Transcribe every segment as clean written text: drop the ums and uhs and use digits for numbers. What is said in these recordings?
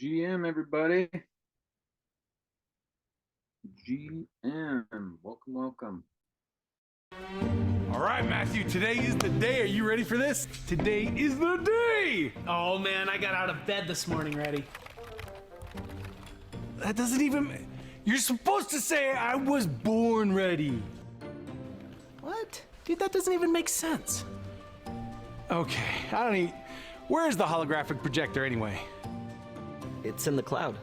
GM, everybody. GM, welcome. All right, Matthew, today is the day. Are you ready for this? Today is the day! Oh man, I got out of bed this morning ready. That doesn't even... You're supposed to say I was born ready. What? Dude, that doesn't even make sense. Okay, I don't even... Where's the holographic projector anyway? It's in the cloud.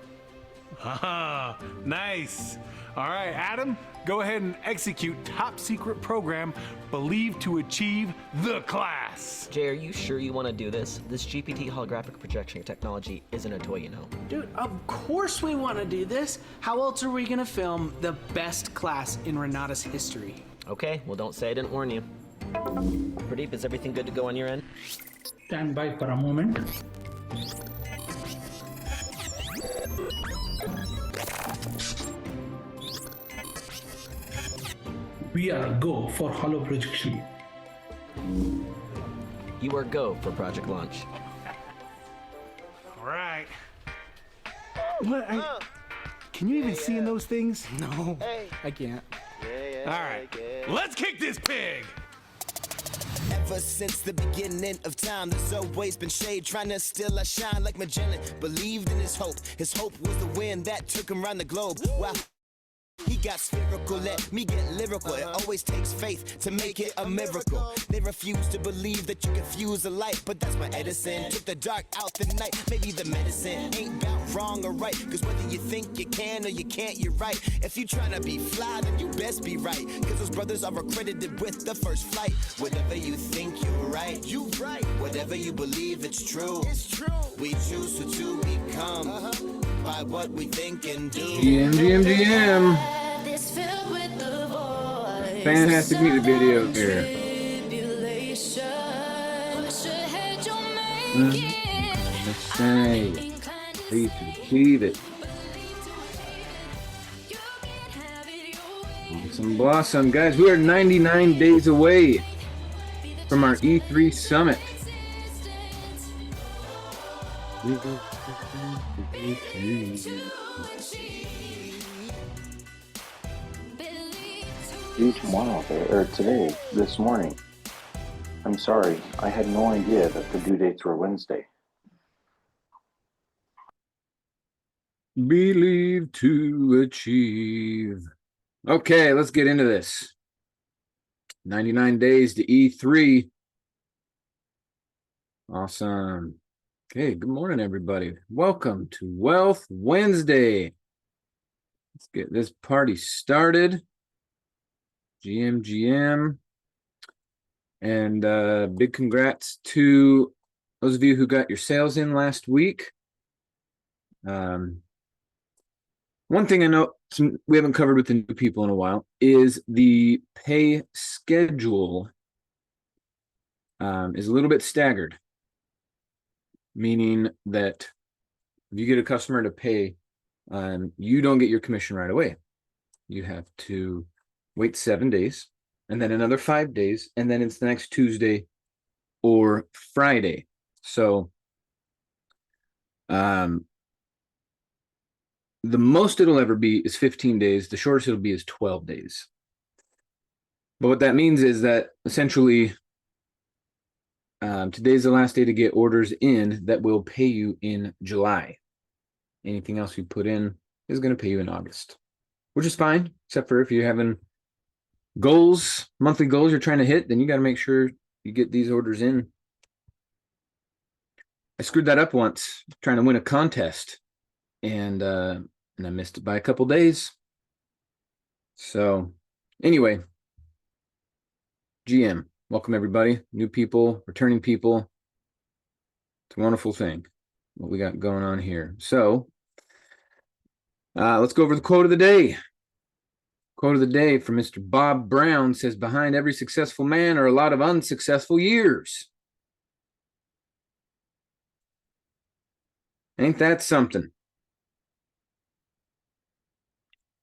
Ah, nice. All right, Adam, go ahead and execute top secret program believed to achieve the class. Jay, are you sure you want to do this? This GPT holographic projection technology isn't a toy, you know. Dude, of course we want to do this. How else are we going to film the best class in Renatus history? Okay, well don't say I didn't warn you. Pradeep, is everything good to go on your end? Stand by for a moment. We are go for hollow projection. You are go for project launch. All right. What? Can you even see in those things? No, I can't. All right, let's kick this pig. Ever since the beginning of time, there's always been shade trying to steal our shine like Magellan. Believed in his hope. His hope was the wind that took him around the globe. Wow. He got spherical, let me get lyrical. It always takes faith to make it a miracle. They refuse to believe that you can fuse a light, but that's my Edison. Took the dark out the night, maybe the medicine ain't got wrong or right. Cause whether you think you can or you can't, you're right. If you tryna be fly, then you best be right. Cause those brothers are accredited with the first flight. Whatever you think, you're right. You right. Whatever you believe, it's true. It's true. We choose who to become by what we think and do. GM. Fantastic music video here. Let's say, please achieve it. Awesome blossom, guys. We are 99 days away from our E3 summit. Tomorrow, or today, this morning. I'm sorry, I had no idea that the due dates were Wednesday. Believe to achieve. Okay, let's get into this. 99 days to E3. Awesome. Okay, good morning, everybody. Welcome to Wealth Wednesday. Let's get this party started. GM. And big congrats to those of you who got your sales in last week. One thing I know we haven't covered with the new people in a while is the pay schedule is a little bit staggered, meaning that if you get a customer to pay, you don't get your commission right away. You have to wait 7 days, and then another 5 days, and then it's the next Tuesday or Friday. So the most it'll ever be is 15 days. The shortest it'll be is 12 days. But what that means is that essentially today's the last day to get orders in that will pay you in July. Anything else you put in is going to pay you in August, which is fine, except for if you're having goals, monthly goals you're trying to hit, then you got to make sure you get these orders in. I screwed that up once trying to win a contest, and I missed it by a couple days. So anyway, GM, welcome everybody, new people, returning people. It's a wonderful thing what we got going on here. So let's go over the quote of the day. Quote of the day from Mr. Bob Brown says, behind every successful man are a lot of unsuccessful years. Ain't that something?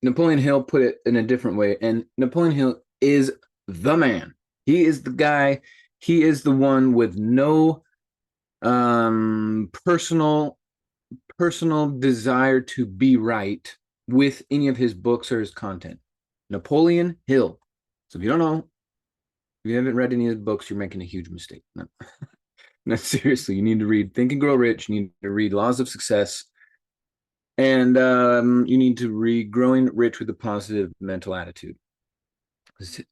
Napoleon Hill put it in a different way, and Napoleon Hill is the man. He is the guy. He is the one with no personal desire to be right with any of his books or his content. Napoleon Hill. So if you don't know, if you haven't read any of his books, you're making a huge mistake. No, no, seriously, you need to read Think and Grow Rich. You need to read Laws of Success. And you need to read Growing Rich with a Positive Mental Attitude.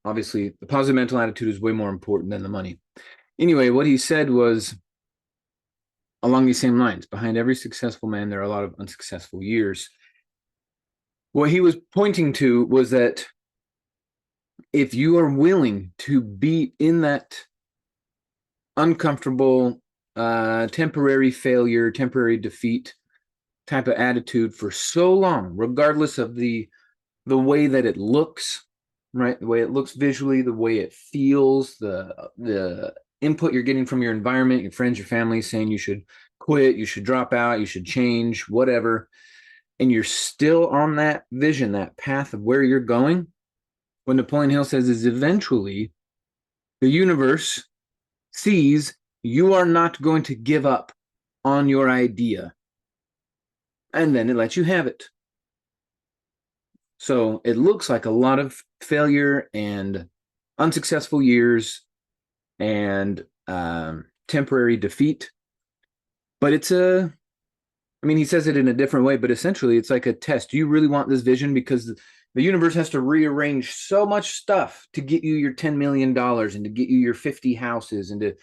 Obviously, the positive mental attitude is way more important than the money. Anyway, what he said was along these same lines. Behind every successful man, there are a lot of unsuccessful years. What he was pointing to was that if you are willing to be in that uncomfortable, temporary failure, temporary defeat type of attitude for so long, regardless of the way that it looks, right? The way it looks visually, the way it feels, the input you're getting from your environment, your friends, your family saying you should quit, you should drop out, you should change, whatever. And you're still on that vision, that path of where you're going. What Napoleon Hill says is eventually the universe sees you are not going to give up on your idea. And then it lets you have it. So it looks like a lot of failure and unsuccessful years and temporary defeat. But it's he says it in a different way, but essentially it's like a test. Do you really want this vision? Because the universe has to rearrange so much stuff to get you your $10 million and to get you your 50 houses and to,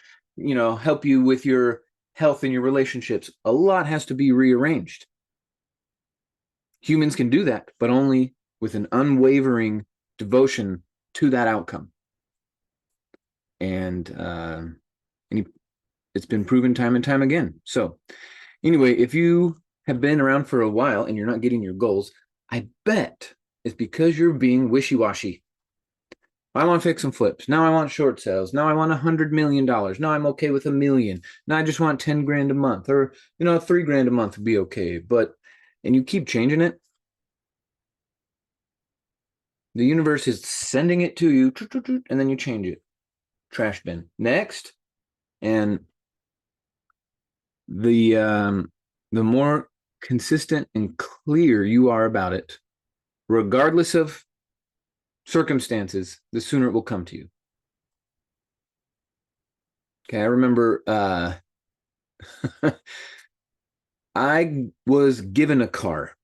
help you with your health and your relationships. A lot has to be rearranged. Humans can do that, but only with an unwavering devotion to that outcome. And it's been proven time and time again. So anyway, if you have been around for a while and you're not getting your goals, I bet it's because you're being wishy-washy. I want to fix some flips. Now I want short sales. Now I want $100 million. Now I'm okay with $1 million. Now I just want 10 grand a month, or, $3 grand a month would be okay. And you keep changing it. The universe is sending it to you, and then you change it. Trash bin. Next. And the more consistent and clear you are about it, regardless of circumstances, the sooner it will come to you. Okay, I remember I was given a car.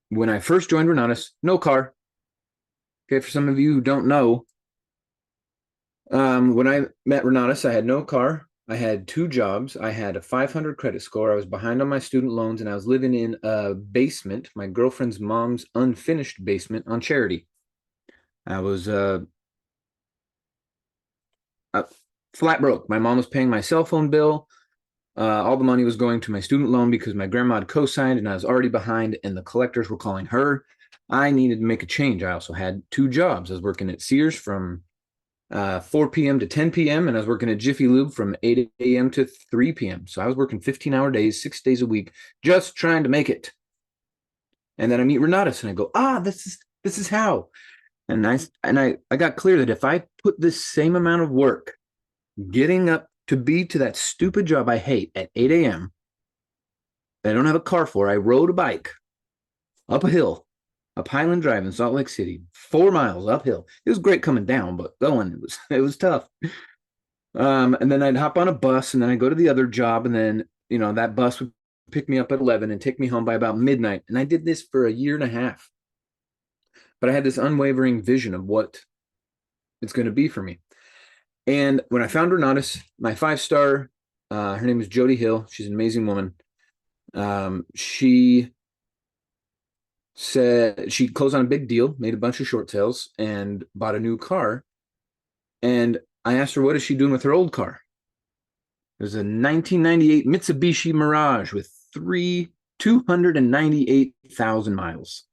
When I first joined Renatus, no car. Okay, for some of you who don't know, when I met Renatus, I had no car. I had 2 jobs. I had a 500 credit score. I was behind on my student loans, and I was living in a basement, my girlfriend's mom's unfinished basement on Charity. I was flat broke. My mom was paying my cell phone bill. All the money was going to my student loan because my grandma had co-signed and I was already behind and the collectors were calling her. I needed to make a change. I also had 2 jobs. I was working at Sears from 4 p.m. to 10 p.m. and I was working at Jiffy Lube from 8 a.m. to 3 p.m. So I was working 15-hour days, 6 days a week, just trying to make it. And then I meet Renatus and I go, this is how. And I got clear that if I put this same amount of work getting up to that stupid job I hate at 8 a.m. that I don't have a car for, I rode a bike up a hill, up Highland Drive in Salt Lake City, 4 miles uphill. It was great coming down, but going it was tough. And then I'd hop on a bus, and then I'd go to the other job, and then that bus would pick me up at 11 and take me home by about midnight. And I did this for a year and a half. But I had this unwavering vision of what it's going to be for me. And when I found Renatus, my 5-star, her name is Jody Hill. She's an amazing woman. She said she closed on a big deal, made a bunch of short sales, and bought a new car. And I asked her, what is she doing with her old car? It was a 1998 Mitsubishi Mirage with 298,000 miles.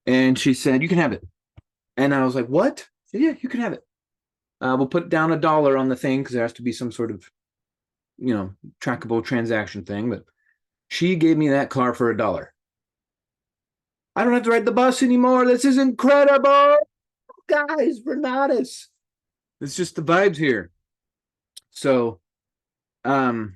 And she said, you can have it. And I was like, what? I said, yeah, you can have it. We'll put down $1 on the thing because there has to be some sort of, trackable transaction thing. But she gave me that car for $1. I don't have to ride the bus anymore. This is incredible. Guys, Renatus. It's just the vibes here. So, my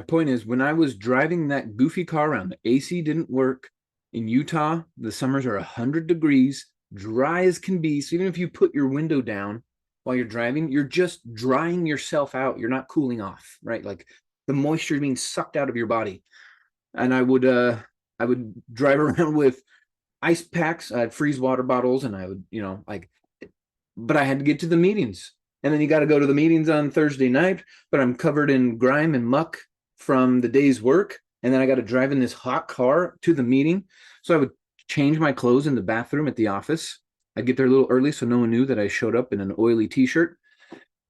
point is, when I was driving that goofy car around, the AC didn't work. In Utah, the summers are 100 degrees, dry as can be. So even if you put your window down while you're driving, you're just drying yourself out. You're not cooling off, right? Like the moisture being sucked out of your body. And I would drive around with ice packs. I had freeze water bottles, and I would, but I had to get to the meetings. And then you got to go to the meetings on Thursday night, but I'm covered in grime and muck from the day's work. And then I got to drive in this hot car to the meeting. So I would change my clothes in the bathroom at the office. I'd get there a little early so no one knew that I showed up in an oily t-shirt.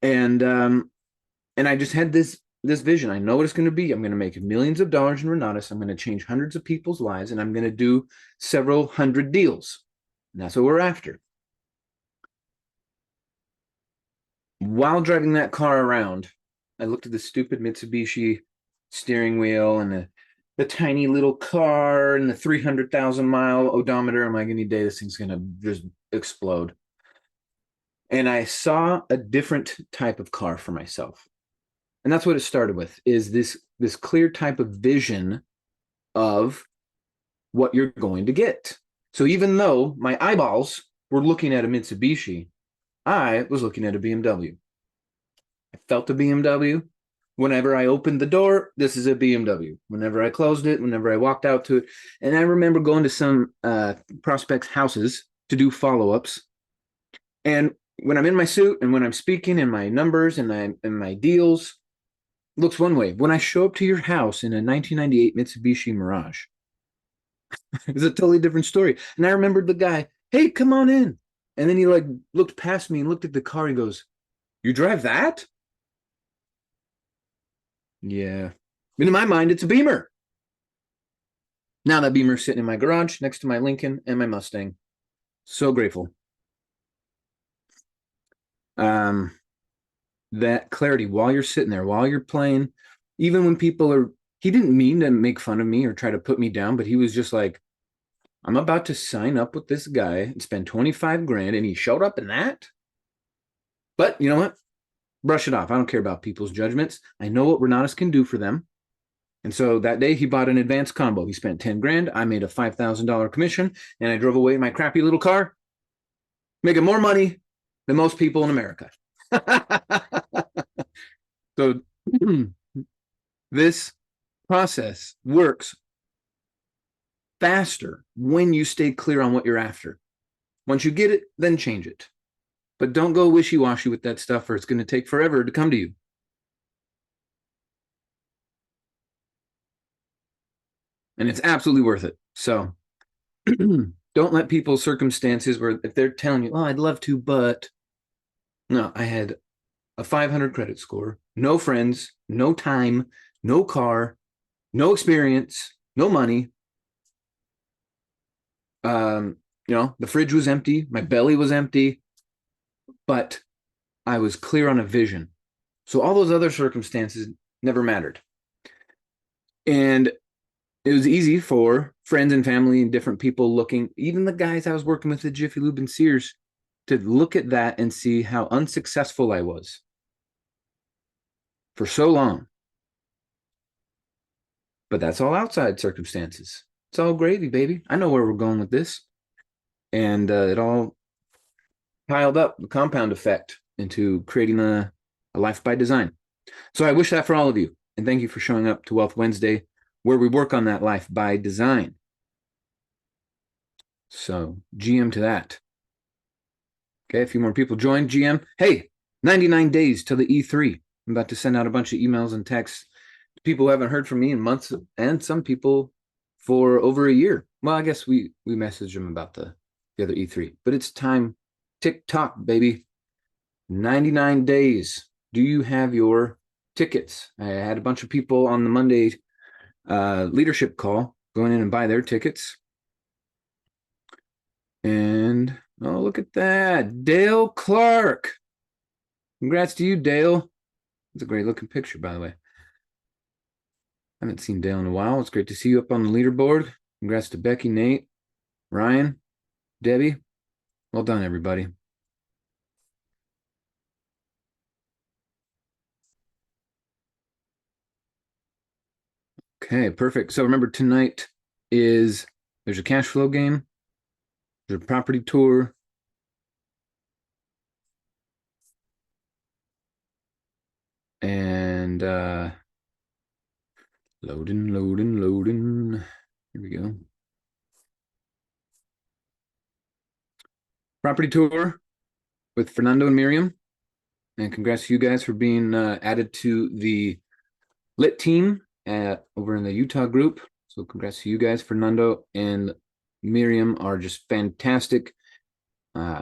And I just had this vision. I know what it's going to be. I'm going to make millions of dollars in Renatus. I'm going to change hundreds of people's lives, and I'm going to do several hundred deals. And that's what we're after. While driving that car around, I looked at the stupid Mitsubishi steering wheel and the tiny little car and the 300,000 mile odometer. I'm like, any day this thing's going to just explode. And I saw a different type of car for myself. And that's what it started with, is this clear type of vision of what you're going to get. So even though my eyeballs were looking at a Mitsubishi, I was looking at a BMW. I felt a BMW. Whenever I opened the door, this is a BMW. Whenever I closed it, whenever I walked out to it. And I remember going to some prospects' houses to do follow-ups. And when I'm in my suit and when I'm speaking and my numbers and my deals, looks one way. When I show up to your house in a 1998 Mitsubishi Mirage, it's a totally different story. And I remembered the guy, hey, come on in. And then he looked past me and looked at the car and goes, you drive that? Yeah. But in my mind, it's a Beamer. Now that Beamer's sitting in my garage next to my Lincoln and my Mustang. So grateful. That clarity while you're sitting there, while you're playing, even when he didn't mean to make fun of me or try to put me down, but he was just like, I'm about to sign up with this guy and spend 25 grand, and he showed up in that. But you know what? Brush it off. I don't care about people's judgments. I know what Renatus can do for them. And so that day he bought an advanced combo. He spent 10 grand. I made a $5,000 commission, and I drove away in my crappy little car, making more money than most people in America. So this process works faster when you stay clear on what you're after. Once you get it, then change it. But don't go wishy-washy with that stuff, or it's going to take forever to come to you. And it's absolutely worth it. So don't let people's circumstances where if they're telling you, oh, I'd love to, but no, I had a 500 credit score, no friends, no time, no car, no experience, no money. The fridge was empty. My belly was empty. But I was clear on a vision. So all those other circumstances never mattered. And it was easy for friends and family and different people looking, even the guys I was working with at Jiffy Lube and Sears, to look at that and see how unsuccessful I was for so long. But that's all outside circumstances. It's all gravy, baby. I know where we're going with this. And it all piled up, the compound effect, into creating a life by design. So I wish that for all of you. And thank you for showing up to Wealth Wednesday, where we work on that life by design. So GM to that. Okay, a few more people joined. GM. Hey, 99 days till the E3. I'm about to send out a bunch of emails and texts to people who haven't heard from me in months, and some people for over a year. Well, I guess we messaged them about the other E3, but it's time. TikTok, baby. 99 days. Do you have your tickets? I had a bunch of people on the Monday leadership call going in and buy their tickets. And oh, look at that. Daine Clark. Congrats to you, Dale. It's a great looking picture, by the way. I haven't seen Dale in a while. It's great to see you up on the leaderboard. Congrats to Becky, Nate, Ryan, Debbie. Well done, everybody. Okay, perfect. So remember, tonight there's a cash flow game, there's a property tour, and loading. Here we go. Property tour with Fernando and Miriam. And congrats to you guys for being added to the lit team over in the Utah group. So congrats to you guys. Fernando and Miriam are just fantastic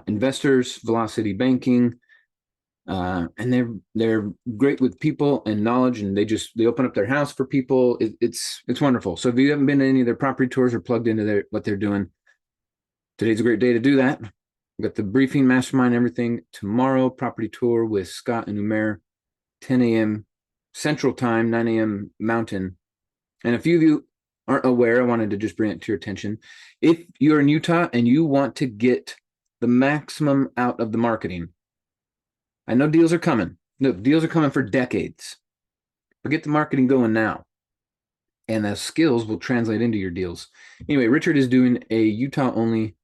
investors, Velocity Banking, and they're great with people and knowledge, and they open up their house for people. It's wonderful. So if you haven't been to any of their property tours or plugged into what they're doing, today's a great day to do that. We've got the briefing, mastermind, everything tomorrow. Property tour with Scott and Umair, 10 a.m. Central Time, 9 a.m. Mountain. And a few of you aren't aware, I wanted to just bring it to your attention. If you're in Utah and you want to get the maximum out of the marketing, I know deals are coming. No, deals are coming for decades. But get the marketing going now. And the skills will translate into your deals. Anyway, Richard is doing a Utah-only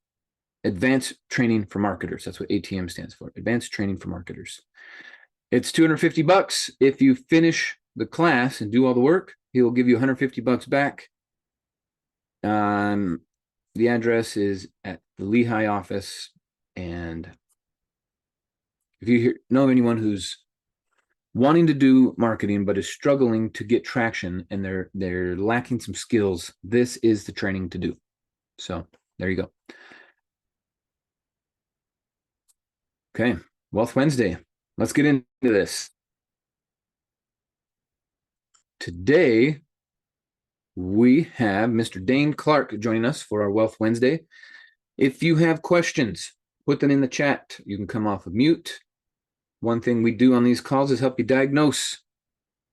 advanced training for marketers. That's what ATM stands for. Advanced training for marketers. It's $250. If you finish the class and do all the work, he will give you $150 back. The address is at the Lehigh office. And if you know of anyone who's wanting to do marketing but is struggling to get traction and they're lacking some skills, this is the training to do. So there you go. Okay, Wealth Wednesday. Let's get into this. Today, we have Mr. Daine Clark joining us for our Wealth Wednesday. If you have questions, put them in the chat. You can come off of mute. One thing we do on these calls is help you diagnose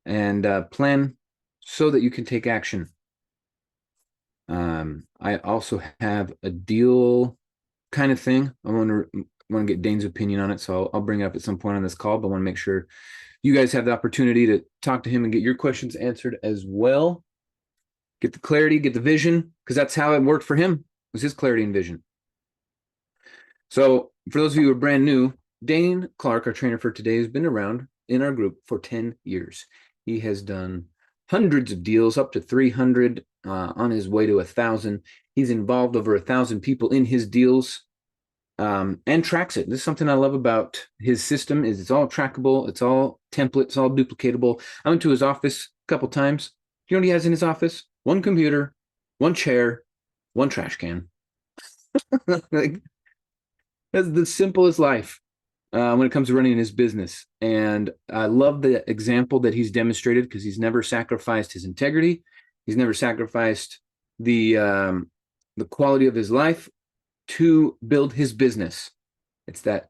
and plan so that you can take action. I also have a deal kind of thing. I want to get Daine's opinion on it, so I'll bring it up at some point on this call, but I want to make sure you guys have the opportunity to talk to him and get your questions answered as well. Get the clarity, get the vision, because that's how it worked for him, was his clarity and vision. So for those of you who are brand new, Daine Clark, our trainer for today, has been around in our group for 10 years. He has done hundreds of deals, up to 300, on his way to 1,000. He's involved over 1,000 people in his deals, and tracks it. This is something I love about his system, is it's all trackable, it's all template, it's all duplicatable. I went to his office a couple times. You know what he has in his office? One computer, one chair, one trash can. Like, that's the simplest life when it comes to running his business. And I love the example that he's demonstrated, because he's never sacrificed his integrity. He's never sacrificed the quality of his life to build his business. It's that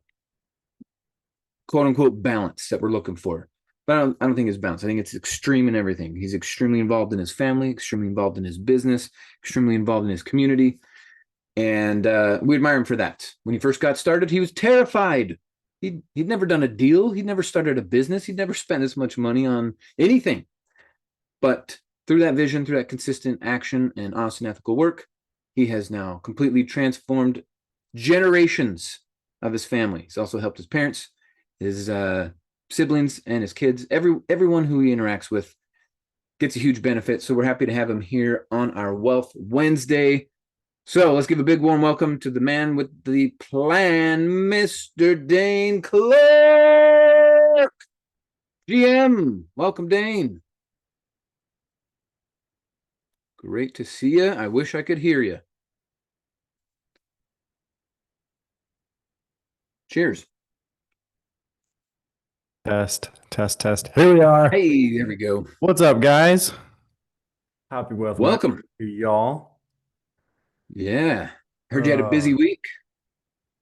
quote unquote balance that we're looking for. but I don't think it's balanced. I think it's extreme in everything. He's extremely involved in his family, extremely involved in his business, extremely involved in his community. And we admire him for that. When he first got started, he was terrified. He'd never done a deal. He'd never started a business. He'd never spent this much money on anything. But through that vision, through that consistent action and honest and ethical work, he has now completely transformed generations of his family. He's also helped his parents, his siblings, and his kids. Everyone who he interacts with gets a huge benefit. So we're happy to have him here on our Wealth Wednesday. So let's give a big warm welcome to the man with the plan, Mr. Daine Clark. GM, welcome, Daine. Great to see you. I wish I could hear you. Cheers. Test, test, test. Here we are. Hey, there we go. What's up, guys? Happy Wealth Welcome. Wednesday to y'all. Yeah. Heard you had a busy week.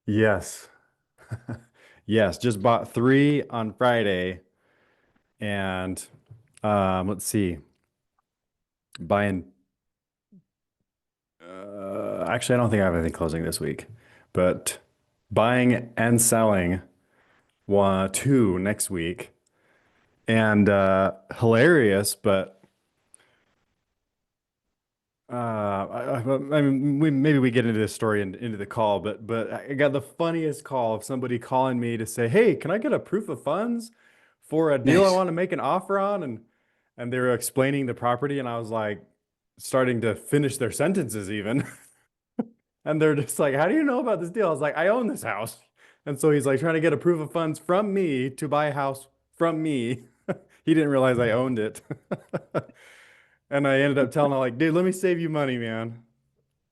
Yes. Yes, just bought 3 on Friday. And let's see. Buying actually, I don't think I have anything closing this week, but buying and selling 2 next week. And hilarious, but I mean, maybe we get into this story and into the call, but I got the funniest call of somebody calling me to say, "Hey, can I get a proof of funds for a deal I Nice. want to make an offer on?" And they were explaining the property, and I was like, starting to finish their sentences even, and they're just like, "How do you know about this deal?" I was like, "I own this house," and so he's like trying to get a proof of funds from me to buy a house from me. He didn't realize I owned it. And I ended up telling him, like, dude, let me save you money, man.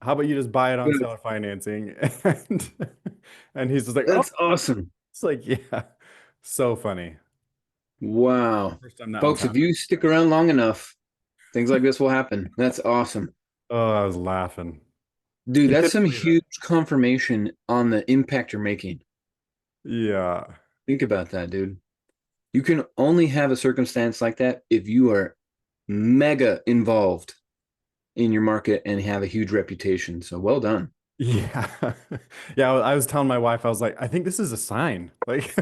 How about you just buy it on seller financing? And he's just like, oh, That's awesome. it's like, yeah, so funny. Wow. First time that Folks, one's if you stick around long enough, things like this will happen. That's awesome. Oh, I was laughing. Dude, He that's couldn't some believe it. huge confirmation on the impact you're making. Yeah. Think about that, dude. You can only have a circumstance like that if you are mega involved in your market and have a huge reputation. So well done. Yeah. Yeah. I was telling my wife, I was like, I think this is a sign. Like,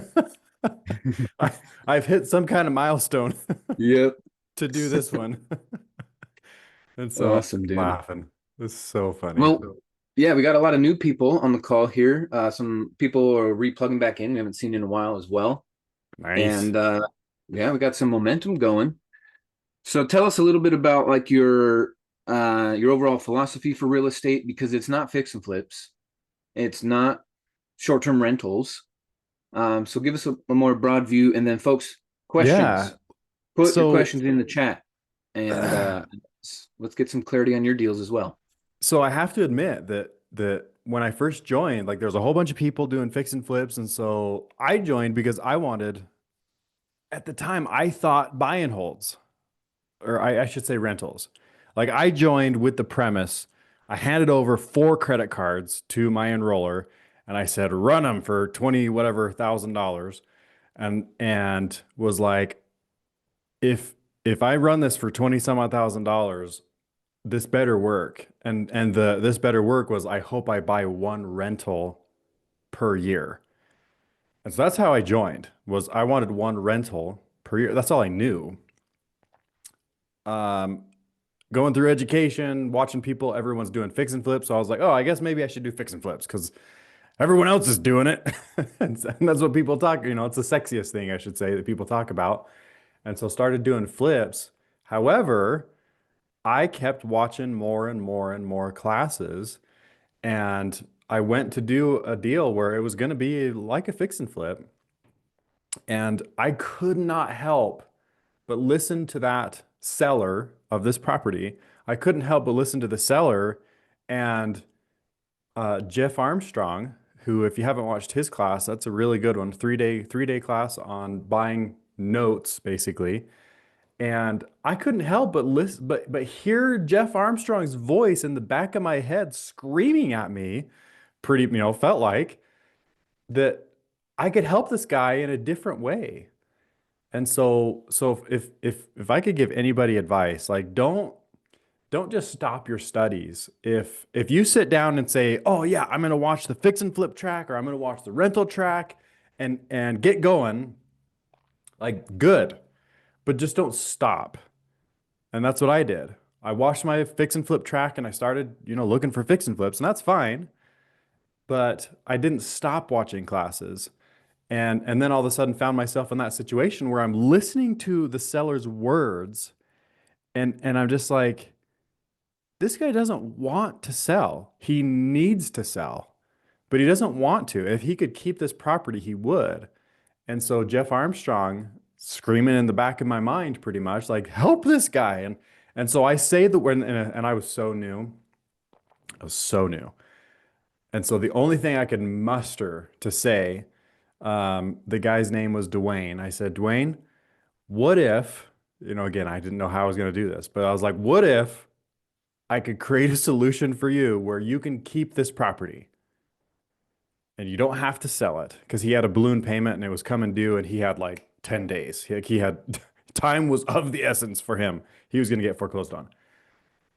I've hit some kind of milestone Yep. to do this one. And so I was Awesome, dude. laughing. It's so funny. Well, yeah, we got a lot of new people on the call here. Some people are replugging back in. We haven't seen in a while as well. Nice. And yeah, we got some momentum going. So tell us a little bit about like your overall philosophy for real estate, because it's not fix and flips. It's not short-term rentals. So give us a more broad view, and then folks, questions. Yeah. Put your So- questions in the chat, and let's get some clarity on your deals as well. So I have to admit that when I first joined, like there's a whole bunch of people doing fix and flips, and so I joined because I wanted, at the time, I thought buy and holds, or I should say rentals. Like I joined with the premise, I handed over 4 credit cards to my enroller, and I said, run them for 20 whatever $1,000, and was like, if I run this for 20 some odd $1,000, this better work. And this better work was, I hope I buy 1 rental per year. And so that's how I joined, was I wanted 1 rental per year. That's all I knew. Going through education, watching people, everyone's doing fix and flips. So I was like, oh, I guess maybe I should do fix and flips because everyone else is doing it. And that's what people talk, it's the sexiest thing, I should say, that people talk about. And so started doing flips. However, I kept watching more and more and more classes, and I went to do a deal where it was going to be like a fix and flip. And I could not help but listen to that seller of this property. I couldn't help but listen to the seller and Jeff Armstrong, who, if you haven't watched his class, that's a really good one. 3-day class on buying notes, basically. And I couldn't help but listen, but hear Jeff Armstrong's voice in the back of my head screaming at me, felt like that I could help this guy in a different way. And so if I could give anybody advice, like don't just stop your studies. If you sit down and say, "Oh yeah, I'm going to watch the fix and flip track or I'm going to watch the rental track and get going," like good, but just don't stop. And that's what I did. I watched my fix and flip track and I started, looking for fix and flips, and that's fine, but I didn't stop watching classes. And then all of a sudden found myself in that situation where I'm listening to the seller's words and I'm just like, this guy doesn't want to sell. He needs to sell, but he doesn't want to. If he could keep this property, he would. And so Jeff Armstrong screaming in the back of my mind, pretty much like, help this guy. And so I say the word, and I was so new. I was so new. And so the only thing I could muster to say, the guy's name was Dwayne. I said, Dwayne, what if, again, I didn't know how I was going to do this, but I was like, what if I could create a solution for you where you can keep this property and you don't have to sell it? Because he had a balloon payment and it was coming due and he had like 10 days. He had time was of the essence for him. He was going to get foreclosed on.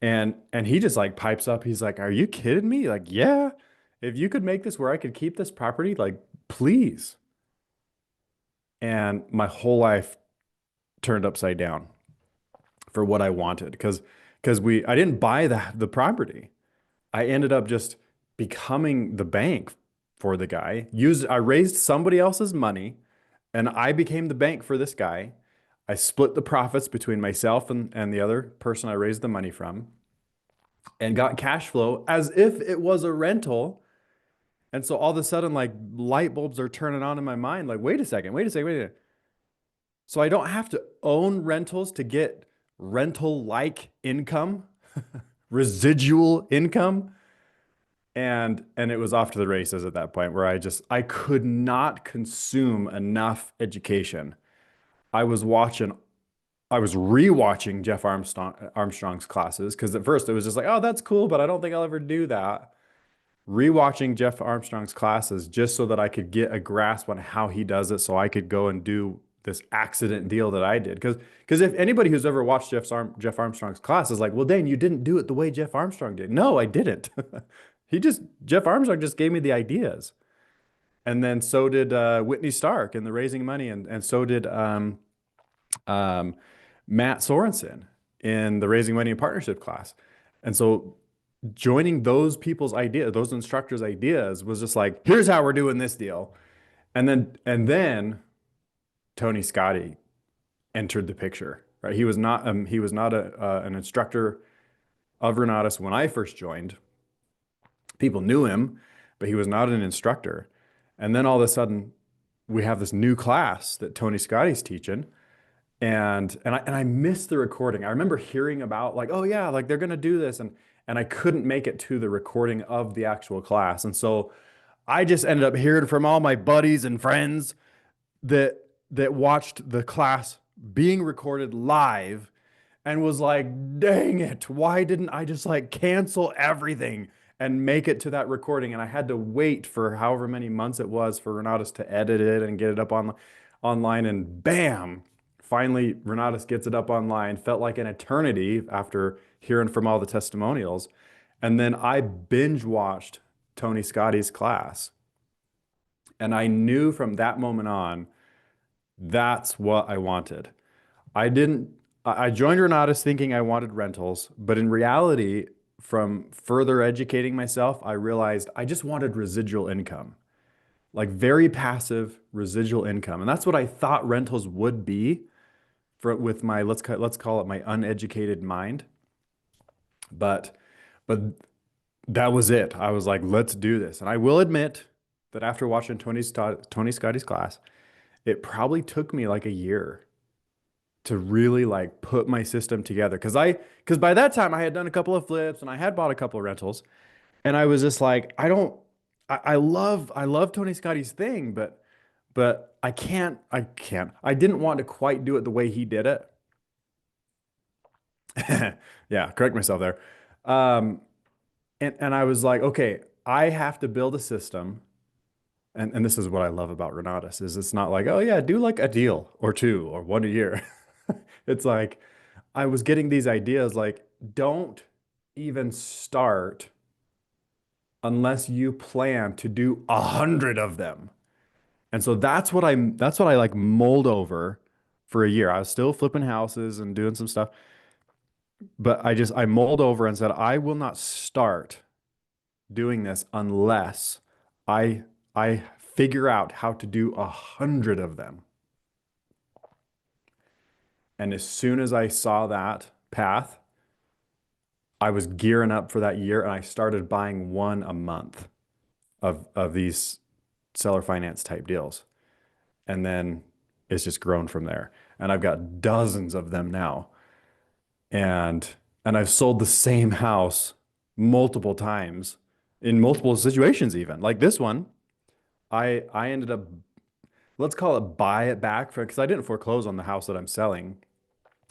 And he just like pipes up. He's like, "Are you kidding me? Like, yeah, if you could make this where I could keep this property, like, please." And my whole life turned upside down for what I wanted because I didn't buy the property. I ended up just becoming the bank for the guy. I raised somebody else's money and I became the bank for this guy. I split the profits between myself and the other person I raised the money from and got cash flow as if it was a rental. And so all of a sudden, like light bulbs are turning on in my mind. Like, wait a second, wait a second, wait a second. So I don't have to own rentals to get rental-like income, residual income. And it was off to the races at that point where I could not consume enough education. I was rewatching Jeff Armstrong's classes because at first it was just like, oh, that's cool, but I don't think I'll ever do that. Rewatching Jeff Armstrong's classes just so that I could get a grasp on how he does it so I could go and do this accident deal that I did. Because if anybody who's ever watched Jeff Armstrong's class is like, well, Dane, you didn't do it the way Jeff Armstrong did. No, I didn't. Jeff Armstrong just gave me the ideas. And then so did Whitney Stark in the Raising Money, and so did Matt Sorensen in the Raising Money and Partnership class. And so joining those people's ideas, those instructors' ideas, was just like, here's how we're doing this deal. And then Tony Scotti entered the picture, right? He was not an instructor of Renatus when I first joined. People knew him, but he was not an instructor. And then all of a sudden, we have this new class that Tony Scotti's teaching, and I missed the recording. I remember hearing about like, oh yeah, like they're gonna do this, and I couldn't make it to the recording of the actual class, and so I just ended up hearing from all my buddies and friends that watched the class being recorded live and was like, dang it, why didn't I just like cancel everything and make it to that recording? And I had to wait for however many months it was for Renatus to edit it and get it up online, and bam, finally Renatus gets it up online. Felt like an eternity after hearing from all the testimonials. And then I binge watched Tony Scotti's class. And I knew from that moment on, that's what I wanted. I joined Renatus thinking I wanted rentals, but in reality, from further educating myself, I realized I just wanted residual income, like very passive residual income. And that's what I thought rentals would be with my, let's call it my uneducated mind. But that was it. I was like, let's do this. And I will admit that after watching Tony Scotti's class, it probably took me like a year to really like put my system together. Because by that time I had done a couple of flips and I had bought a couple of rentals, and I was just like, I love Tony Scotti's thing, but I didn't want to quite do it the way he did it. Yeah, correct myself there. And I was like, okay, I have to build a system And this is what I love about Renatus is it's not like, oh yeah, do like a deal or two or one a year. It's like I was getting these ideas like, don't even start unless you plan to do 100 of them. And so that's what I like mulled over for a year. I was still flipping houses and doing some stuff, but I mulled over and said, I will not start doing this unless I figure out how to do 100 of them. And as soon as I saw that path, I was gearing up for that year and I started buying one a month of these seller finance type deals. And then it's just grown from there. And I've got dozens of them now. And I've sold the same house multiple times in multiple situations even. Like this one, I ended up, let's call it buy it back for because I didn't foreclose on the house that I'm selling.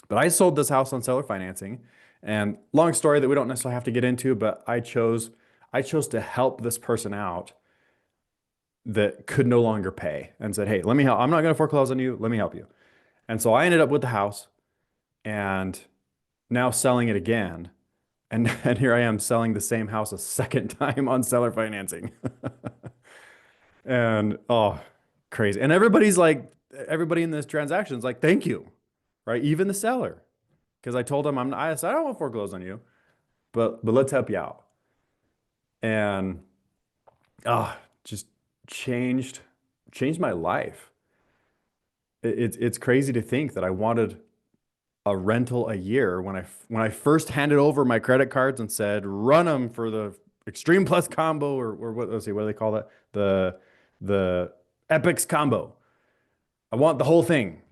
But I sold this house on seller financing. And long story that we don't necessarily have to get into, but I chose to help this person out that could no longer pay and said, hey, let me help. I'm not going to foreclose on you. Let me help you. And so I ended up with the house and now selling it again. And here I am selling the same house a second time on seller financing. And oh, crazy. And everybody in this transaction is like, thank you, right? Even the seller. Because I told him, I said, I don't want to foreclose on you, but let's help you out. And just changed my life. It's crazy to think that I wanted a rental a year when I first handed over my credit cards and said, run them for the Extreme Plus combo or what, let's see, what do they call that? The Epics combo. I want the whole thing.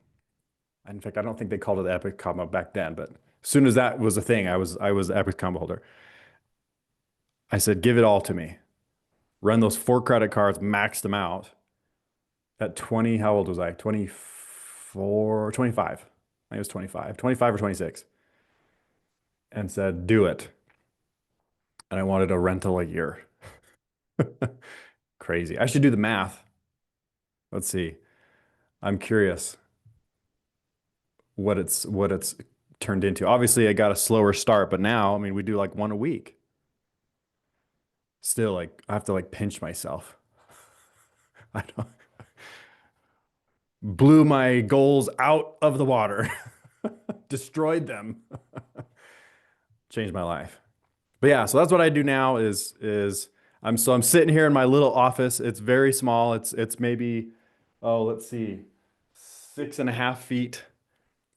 In fact, I don't think they called it the Epic combo back then, but as soon as that was a thing, I was the Epic combo holder. I said, give it all to me. Run those 4 credit cards, max them out at 20. How old was I? 24, 25. I think it was 25 or 26. And said, do it. And I wanted a rental a year. Crazy. I should do the math. Let's see. I'm curious what it's turned into. Obviously, I got a slower start, but now, I mean, we do like one a week. Still, like, I have to like pinch myself. I don't blew my goals out of the water, destroyed them, changed my life. But yeah, so that's what I do now is I'm sitting here in my little office. It's very small. It's maybe, oh, let's see, 6.5 feet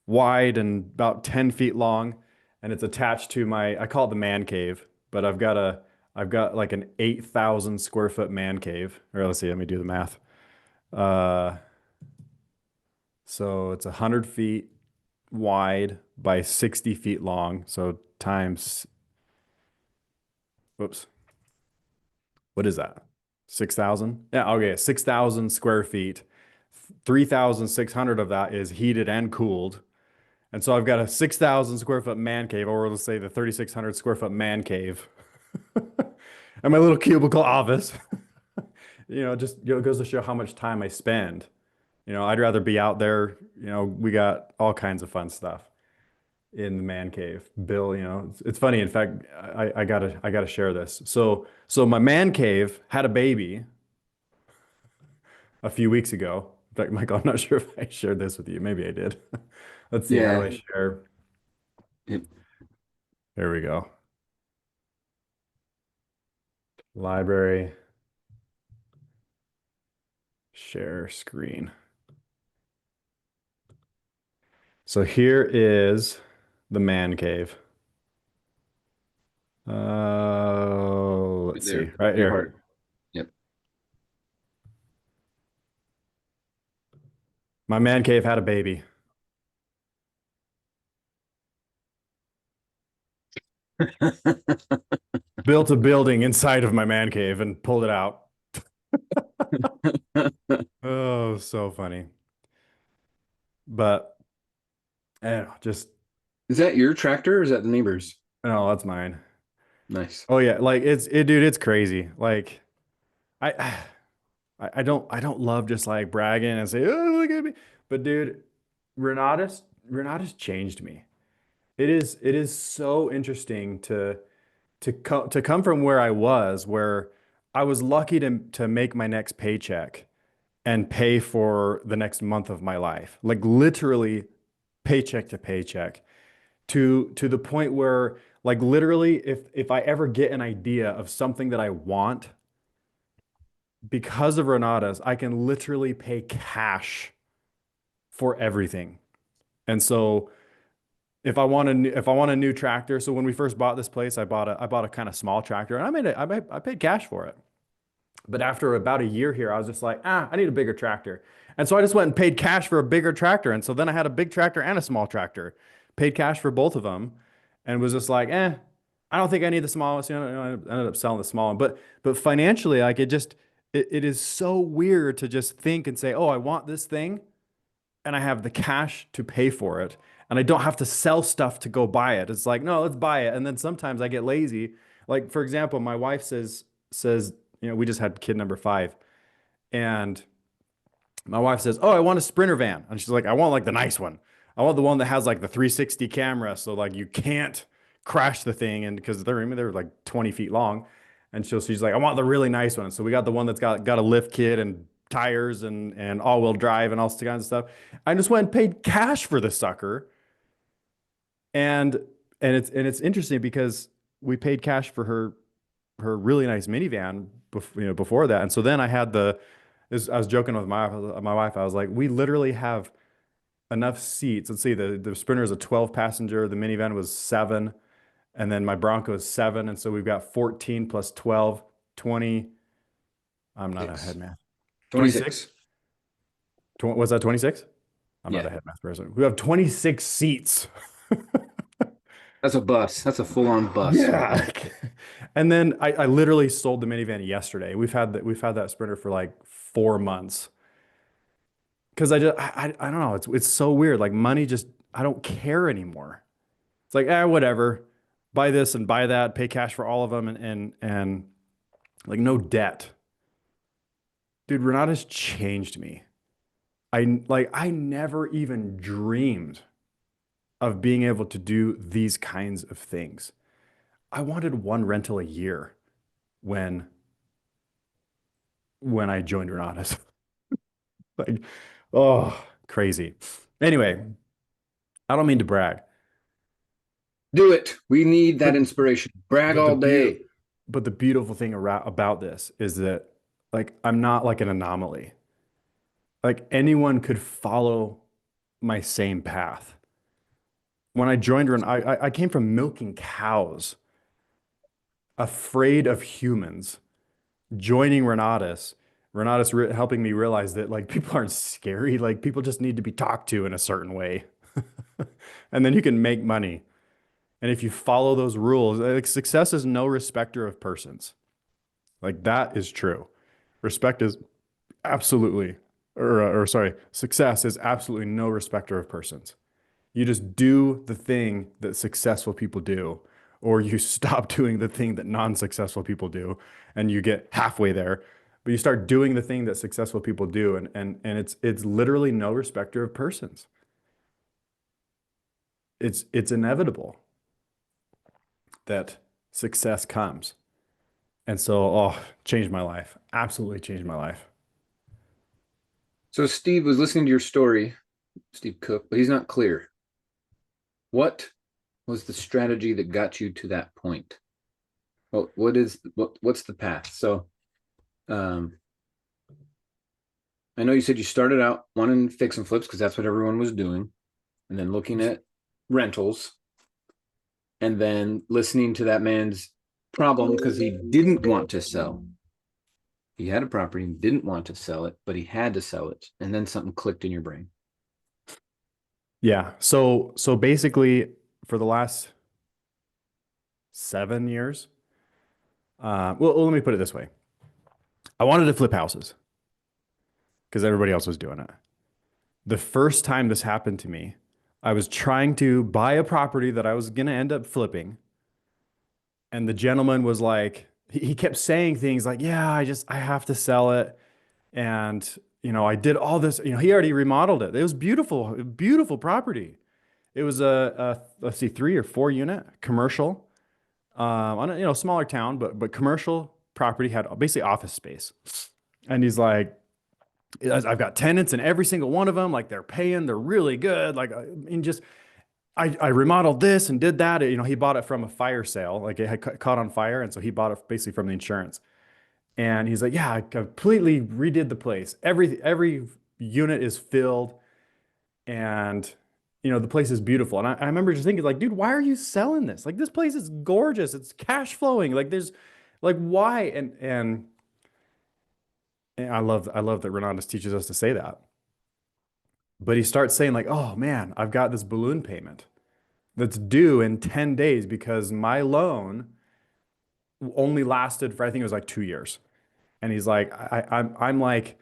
wide and about 10 feet long. And it's attached to I call it the man cave, but I've got like an 8,000 square foot man cave. Or let's see, let me do the math. So it's 100 feet wide by 60 feet long. So times, whoops, what is that? 6,000? Yeah, okay, 6,000 square feet. 3,600 of that is heated and cooled. And so I've got a 6,000 square foot man cave, or let's say the 3,600 square foot man cave. And my little cubicle office. Just it goes to show how much time I spend. I'd rather be out there. We got all kinds of fun stuff in the man cave. Bill, it's funny. In fact, I gotta share this. So my man cave had a baby a few weeks ago. In fact, Michael, I'm not sure if I shared this with you. Maybe I did. Let's see. How do I share? Yep. There we go. Library. Share screen. So here is the man cave. Let's see, right here. Heart. Yep. My man cave had a baby. Built a building inside of my man cave and pulled it out. Oh, so funny. But just Is that your tractor or is that the neighbor's? no, that's mine. Nice. Oh yeah, like dude, it's crazy. Like I I don't love just like bragging and say, oh, look at me. But dude, Renatus changed me. It is so interesting to come from where I was, where I was lucky to make my next paycheck and pay for the next month of my life. Like literally paycheck to paycheck. To the point where like literally if I ever get an idea of something that I want because of Renatas, I can literally pay cash for everything. And so if I want a new tractor, so when we first bought this place, I bought a kind of small tractor and I paid cash for it. But after about a year here, I was just like, I need a bigger tractor. And so I just went and paid cash for a bigger tractor. And so then I had a big tractor and a small tractor, paid cash for both of them, and was just like, I don't think I need the smallest. I ended up selling the small one. But financially, like it is so weird to just think and say, oh, I want this thing and I have the cash to pay for it. And I don't have to sell stuff to go buy it. It's like, no, let's buy it. And then sometimes I get lazy. Like, for example, my wife says, we just had kid number 5. And my wife says, oh, I want a Sprinter van. And she's like, I want like the nice one. I want the one that has like the 360 camera. So like you can't crash the thing. And because they're like 20 feet long. And she's like, I want the really nice one. So we got the one that's got a lift kit and tires and all-wheel drive and all kinds of stuff. I just went and paid cash for the sucker. And it's interesting because we paid cash for her really nice minivan before that. And so then I was joking with my wife. I was like, we literally have enough seats. Let's see, the Sprinter is a 12 passenger, the minivan was 7, and then my Bronco is 7, and so we've got 14 plus 12, 20. I'm not a head math. 26. Was that 26? I'm Yeah. not a head math person. We have 26 seats. That's a bus. That's a full-on bus. Yeah. And then I literally sold the minivan yesterday. We've had that Sprinter for like 4 months. Because I don't know. It's so weird. Like money just I don't care anymore. It's like, whatever. Buy this and buy that, pay cash for all of them and like no debt. Dude, Renatus changed me. I never even dreamed of being able to do these kinds of things. I wanted one rental a year when I joined Renatus. Like, oh, crazy. Anyway, I don't mean to brag. Do it. We need that inspiration. Brag But all day. But the beautiful thing about this is that like I'm not like an anomaly. Like anyone could follow my same path. When I joined I came from milking cows, afraid of humans, joining Renatus helping me realize that like people aren't scary, like people just need to be talked to in a certain way. And then you can make money. And if you follow those rules, like success is no respecter of persons. Like that is true. Respect is absolutely, or sorry, success is absolutely no respecter of persons. You just do the thing that successful people do, or you stop doing the thing that non-successful people do, and you get halfway there. But you start doing the thing that successful people do, and it's literally no respecter of persons. It's inevitable that success comes. And so, changed my life. Absolutely changed my life. So Steve was listening to your story, Steve Cook, but he's not clear. What was the strategy that got you to that point? Well, what's the path? So, I know you said you started out wanting fix and flips because that's what everyone was doing, and then looking at rentals, and then listening to that man's problem because he didn't want to sell. He had a property and didn't want to sell it, but he had to sell it, and then something clicked in your brain. Yeah. So basically, for the last 7 years, well, let me put it this way. I wanted to flip houses because everybody else was doing it. The first time this happened to me, I was trying to buy a property that I was going to end up flipping. And the gentleman was like, he kept saying things like, yeah, I have to sell it. And, I did all this, he already remodeled it. It was beautiful, beautiful property. It was let's see, 3 or 4 unit commercial, on a, smaller town, but commercial property, had basically office space. And he's like, I've got tenants in every single one of them. Like they're really good. Like, and just, I remodeled this and did that. He bought it from a fire sale. Like it had caught on fire. And so he bought it basically from the insurance. And he's like, yeah, I completely redid the place. Every unit is filled, and the place is beautiful. And I remember just thinking, like, dude, why are you selling this? Like, this place is gorgeous. It's cash flowing. Like, there's, like, why? And I love that Renatus teaches us to say that. But he starts saying, like, oh man, I've got this balloon payment that's due in 10 days because my loan only lasted for, I think it was like 2 years. And he's like, I'm like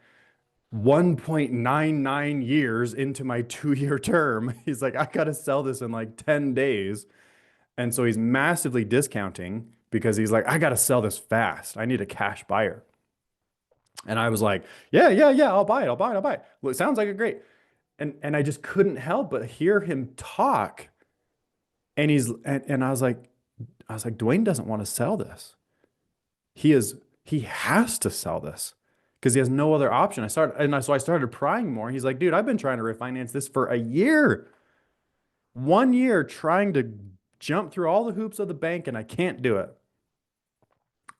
1.99 years into my 2-year term. He's like, I got to sell this in like 10 days. And so he's massively discounting because he's like, I got to sell this fast. I need a cash buyer. And I was like, yeah, I'll buy it. Well, it sounds like a great. And I just couldn't help but hear him talk. And I was like, Daine doesn't want to sell this. He has to sell this because he has no other option. So I started prying more. He's like, dude, I've been trying to refinance this for a year. 1 year trying to jump through all the hoops of the bank, and I can't do it.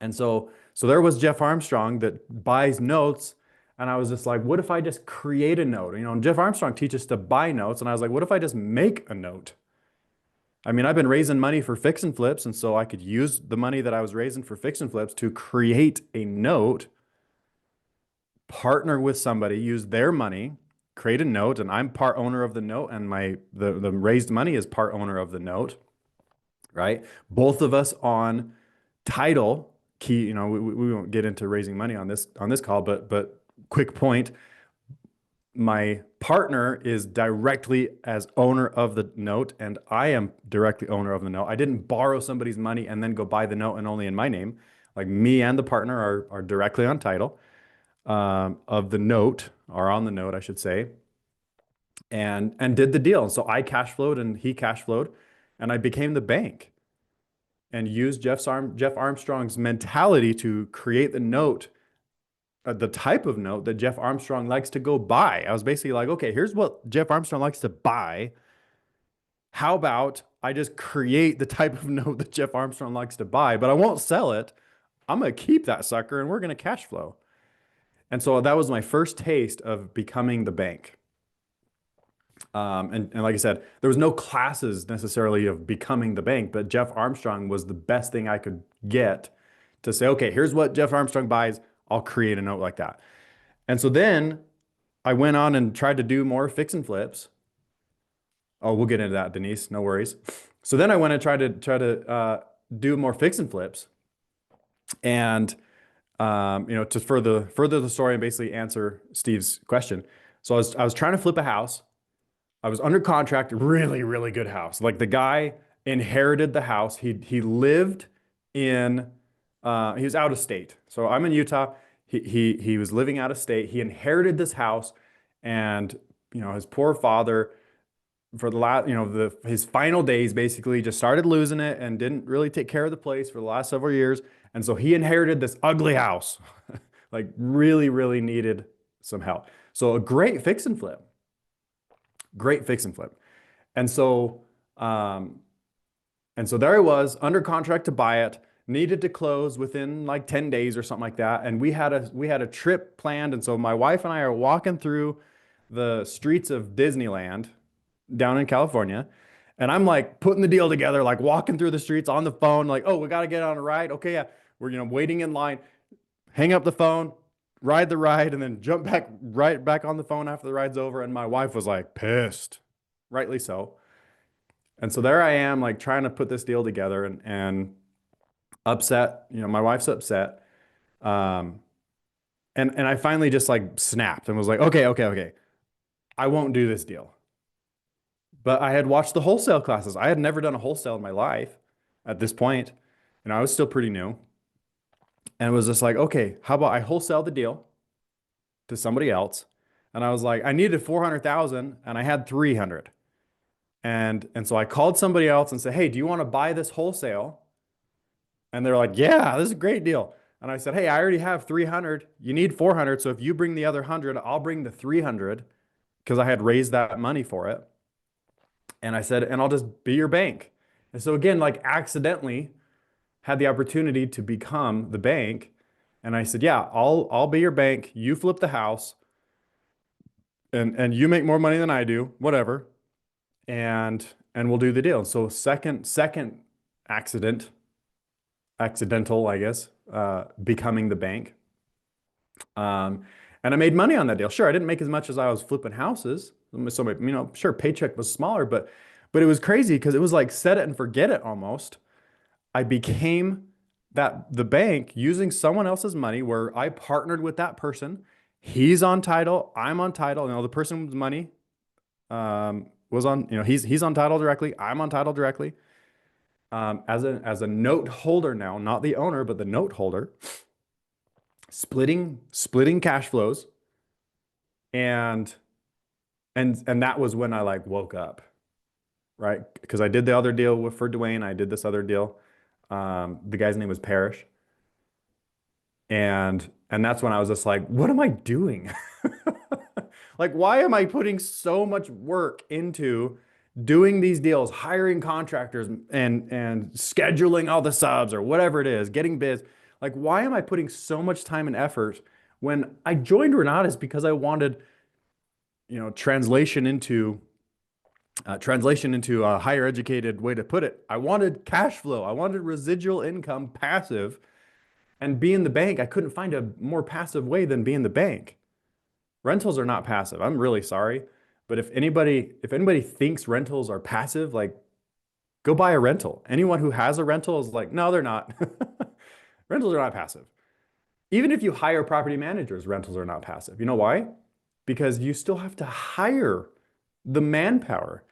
And so there was Jeff Armstrong that buys notes. And I was just like, what if I just create a note? And Jeff Armstrong teaches to buy notes. And I was like, what if I just make a note? I mean, I've been raising money for fix and flips, and so I could use the money that I was raising for fix and flips to create a note, partner with somebody, use their money, create a note, and I'm part owner of the note, and the raised money is part owner of the note, right? Both of us on title. Key, we won't get into raising money on this call, but quick point. My partner is directly as owner of the note, and I am directly owner of the note. I didn't borrow somebody's money and then go buy the note and only in my name. Like, me and the partner are directly on title of the note, or on the note, I should say, and did the deal. And so I cash flowed and he cash flowed, and I became the bank and used Jeff Armstrong's mentality to create the note, the type of note that Jeff Armstrong likes to go buy. I was basically like, okay, here's what Jeff Armstrong likes to buy. How about I just create the type of note that Jeff Armstrong likes to buy, but I won't sell it. I'm going to keep that sucker and we're going to cash flow. And so that was my first taste of becoming the bank. And like I said, there was no classes necessarily of becoming the bank, but Jeff Armstrong was the best thing I could get to say, okay, here's what Jeff Armstrong buys. I'll create a note like that. And so then I went on and tried to do more fix and flips. Oh, we'll get into that, Denise. No worries. So then I went and tried to do more fix and flips, and to further the story and basically answer Steve's question. So I was trying to flip a house. I was under contract, really, really good house. Like, the guy inherited the house. He lived in. He was out of state. So I'm in Utah. He was living out of state. He inherited this house, and his poor father, for the last his final days, basically just started losing it and didn't really take care of the place for the last several years. And so he inherited this ugly house, like really, really needed some help. So a great fix and flip. And so there I was, under contract to buy it. Needed to close within like 10 days or something like that. And we had a trip planned. And so my wife and I are walking through the streets of Disneyland down in California. And I'm like putting the deal together, like walking through the streets on the phone, like, oh, we got to get on a ride. Okay, yeah. We're, waiting in line, hang up the phone, ride the ride, and then jump right back on the phone after the ride's over. And my wife was like pissed, rightly so. And so there I am, like trying to put this deal together and upset, my wife's upset. And I finally just like snapped and was like, okay. I won't do this deal. But I had watched the wholesale classes. I had never done a wholesale in my life at this point, and I was still pretty new. And it was just like, okay, how about I wholesale the deal? to somebody else. And I was like, I needed 400,000 and I had 300. And so I called somebody else and said, hey, do you want to buy this wholesale? And they're like, yeah, this is a great deal. And I said, hey, I already have 300. You need 400. So if you bring the other 100, I'll bring the 300 because I had raised that money for it. And I said, and I'll just be your bank. And so again, like accidentally had the opportunity to become the bank. And I said, yeah, I'll be your bank. You flip the house and you make more money than I do, whatever. And we'll do the deal. So second accidental, I guess, becoming the bank. And I made money on that deal. Sure, I didn't make as much as I was flipping houses. So, you know, sure, paycheck was smaller, but it was crazy because it was like set it and forget it almost. I became the bank using someone else's money where I partnered with that person. He's on title, I'm on title. You know, the person's money was on, you know, he's on title directly, I'm on title directly. As a note holder now, not the owner, but the note holder, splitting cash flows. And that was when I like woke up, right? Because I did the other deal for Dwayne. I did this other deal. The guy's name was Parrish. And that's when I was just like, what am I doing? Like, why am I putting so much work into doing these deals, hiring contractors and scheduling all the subs or whatever it is, getting bids? Like, why am I putting so much time and effort when I joined Renatus because I wanted, you know, translation into a higher educated way to put it. I wanted cash flow. I wanted residual income, passive. And being the bank, I couldn't find a more passive way than being the bank. Rentals are not passive. I'm really sorry. But if anybody thinks rentals are passive, like, go buy a rental. Anyone who has a rental is like, no, they're not. Rentals are not passive. Even if you hire property managers, rentals are not passive. You know why? Because you still have to hire the manpower.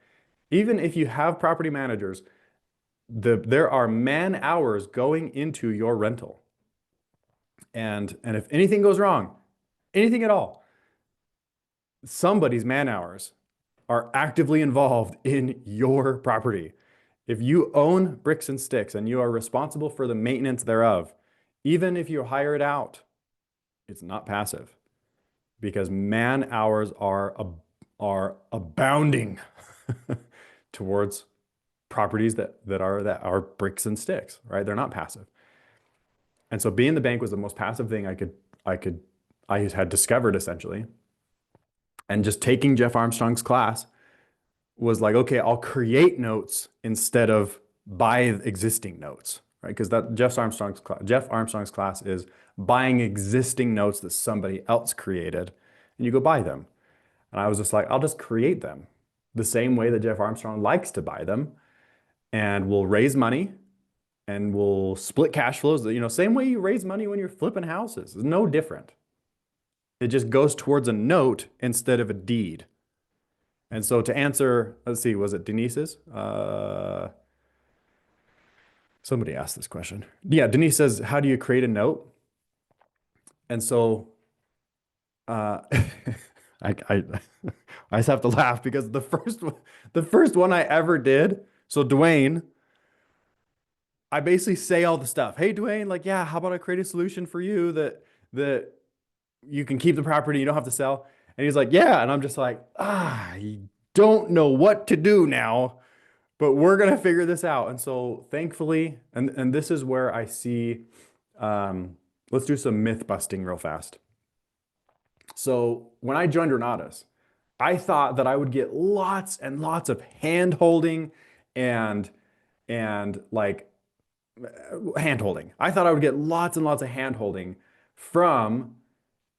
Even if you have property managers, there are man hours going into your rental. And if anything goes wrong, anything at all, somebody's man hours are actively involved in your property. If you own bricks and sticks and you are responsible for the maintenance thereof, even if you hire it out, it's not passive because man hours are abounding towards properties that are bricks and sticks, right? They're not passive. And so being the bank was the most passive thing I had discovered essentially. And just taking Jeff Armstrong's class was like, okay, I'll create notes instead of buy existing notes, right? Because that Jeff Armstrong's class is buying existing notes that somebody else created and you go buy them. And I was just like, I'll just create them the same way that Jeff Armstrong likes to buy them. And we'll raise money and we'll split cash flows. You know, same way you raise money when you're flipping houses. It's no different. It just goes towards a note instead of a deed. And so to answer, let's see, was it Denise's? Somebody asked this question. Yeah, Denise says, how do you create a note? And so I just have to laugh because the first one I ever did, so Dwayne, I basically say all the stuff. Hey, Dwayne, like, yeah, how about I create a solution for you that you can keep the property, you don't have to sell. And he's like, yeah. And I'm just like, I don't know what to do now, but we're going to figure this out. And so thankfully, and this is where I see, let's do some myth busting real fast. So when I joined Renatus, I thought that I would get lots and lots of hand holding and like hand holding. I thought I would get lots and lots of hand holding from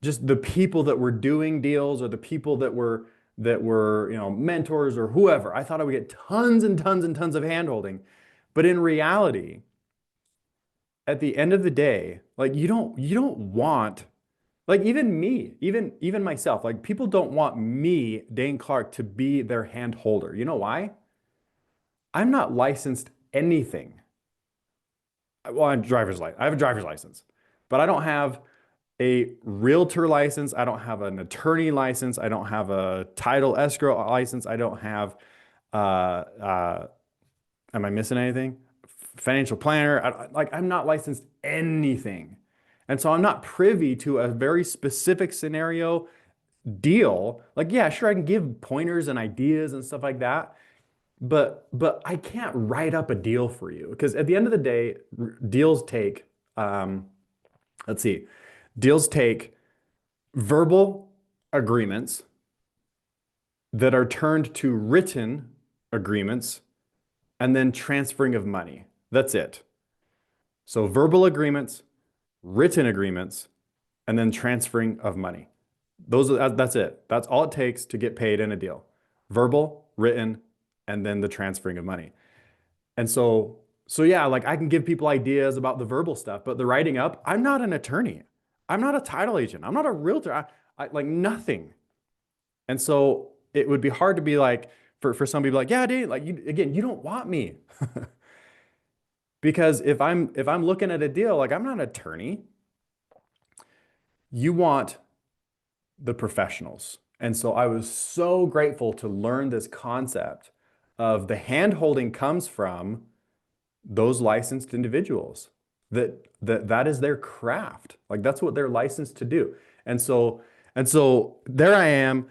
just the people that were doing deals or the people that were, you know, mentors or whoever. I thought I would get tons and tons and tons of hand holding. But in reality, at the end of the day, like you don't want, like even me, even myself, like people don't want me, Daine Clark, to be their hand holder. You know why? I'm not licensed anything. Well, I have a driver's license, but I don't have a realtor license. I don't have an attorney license. I don't have a title escrow license. I don't have, am I missing anything? Financial planner. I'm not licensed anything. And so I'm not privy to a very specific scenario deal. Like, yeah, sure, I can give pointers and ideas and stuff like that, but I can't write up a deal for you because at the end of the day, deals take, let's see, deals take verbal agreements that are turned to written agreements and then transferring of money. That's it. So verbal agreements, written agreements, and then transferring of money. That's it. That's all it takes to get paid in a deal. Verbal, written, and then the transferring of money. And so yeah, like I can give people ideas about the verbal stuff, but the writing up, I'm not an attorney. I'm not a title agent. I'm not a realtor. I like nothing. And so it would be hard to be like, for some people like, yeah, Dane, like you don't want me. Because if I'm looking at a deal, like I'm not an attorney. You want the professionals. And so I was so grateful to learn this concept of the hand-holding comes from those licensed individuals. That is their craft. Like that's what they're licensed to do. And so there I am,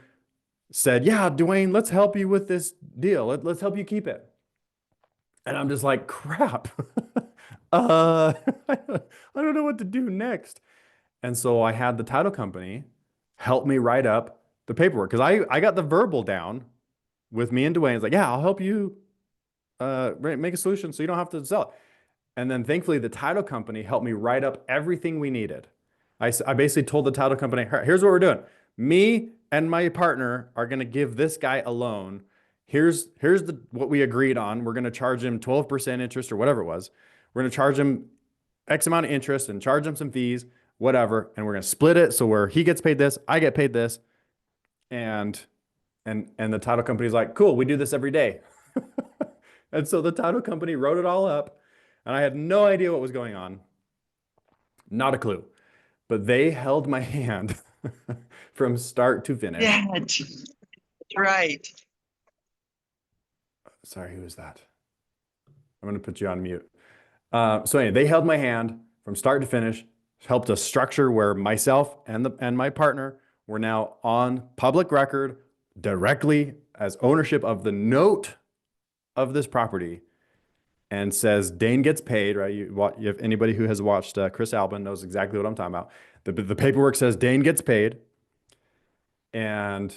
said, yeah, Dwayne, let's help you with this deal. Let's help you keep it. And I'm just like, crap. I don't know what to do next. And so I had the title company help me write up the paperwork because I got the verbal down with me and Dwayne. It's like, yeah, I'll help you make a solution so you don't have to sell it. And then thankfully the title company helped me write up everything we needed. I basically told the title company, here's what we're doing. Me and my partner are going to give this guy a loan. Here's what we agreed on. We're going to charge him 12% interest or whatever it was. We're going to charge him X amount of interest and charge him some fees, whatever. And we're going to split it. So where he gets paid this, I get paid this. And the title company's like, cool, we do this every day. And so the title company wrote it all up and I had no idea what was going on. Not a clue, but they held my hand from start to finish. Yeah, right. Sorry, who was that? I'm going to put you on mute. So anyway, they held my hand from start to finish, helped us structure where myself and my partner were now on public record directly as ownership of the note of this property, and says Daine gets paid, right? If anybody who has watched Chris Albin knows exactly what I'm talking about. The paperwork says Daine gets paid, and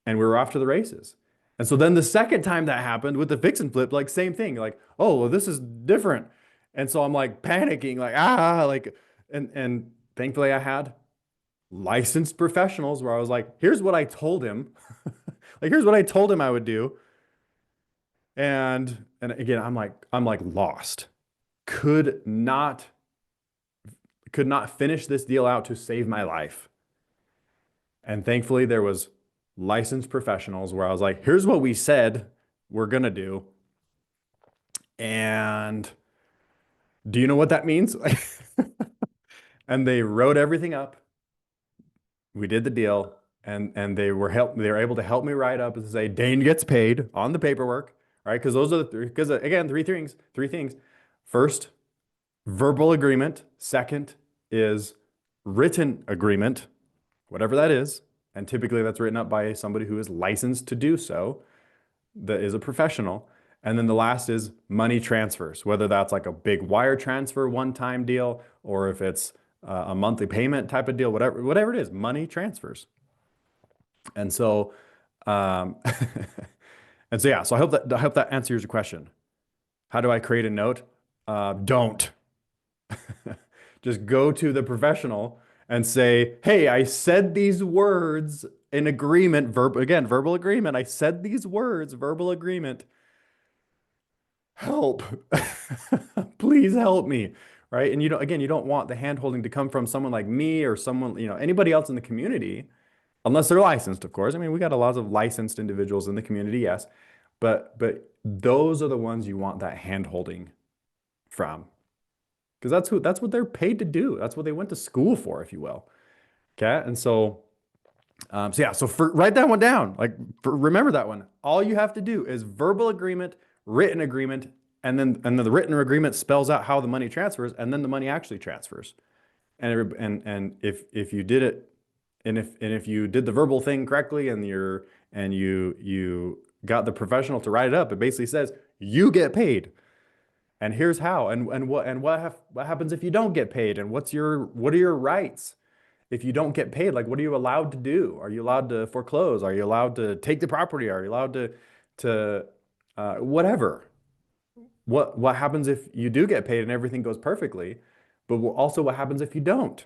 we were off to the races. And so then the second time that happened with the fix and flip, like same thing, like, oh, well, this is different. And so I'm like panicking, like, and thankfully I had licensed professionals where I was like, here's what I told him. Like, here's what I told him I would do. And again, I'm like lost. Could not finish this deal out to save my life. And thankfully there was licensed professionals where I was like, here's what we said we're going to do. And do you know what that means? And they wrote everything up. We did the deal, and they were able to help me write up and say Daine gets paid on the paperwork, right? Because those are because again, three things. First, verbal agreement. Second is written agreement, whatever that is. And typically that's written up by somebody who is licensed to do so, that is a professional. And then the last is money transfers, whether that's like a big wire transfer one-time deal, or if it's a monthly payment type of deal, whatever it is, money transfers. And so, and so yeah, so I hope that answers your question. How do I create a note? Don't. Just go to the professional and say, hey, I said these words in agreement, verbal agreement. I said these words, verbal agreement. Help. Please help me. Right. And you don't want the hand holding to come from someone like me or someone, anybody else in the community, unless they're licensed, of course. I mean, we got a lot of licensed individuals in the community, yes. But those are the ones you want that hand holding from. because that's what they're paid to do. That's what they went to school for, if you will. Okay. And write that one down. Like, remember that one. All you have to do is verbal agreement, written agreement, and then the written agreement spells out how the money transfers, and then the money actually transfers. And if you did it, and if you did the verbal thing correctly, and you got the professional to write it up, it basically says you get paid, and here's how, and what happens if you don't get paid, and what are your rights if you don't get paid? Like, what are you allowed to do? Are you allowed to foreclose? Are you allowed to take the property? Are you allowed to whatever? What happens if you do get paid and everything goes perfectly? But also, what happens if you don't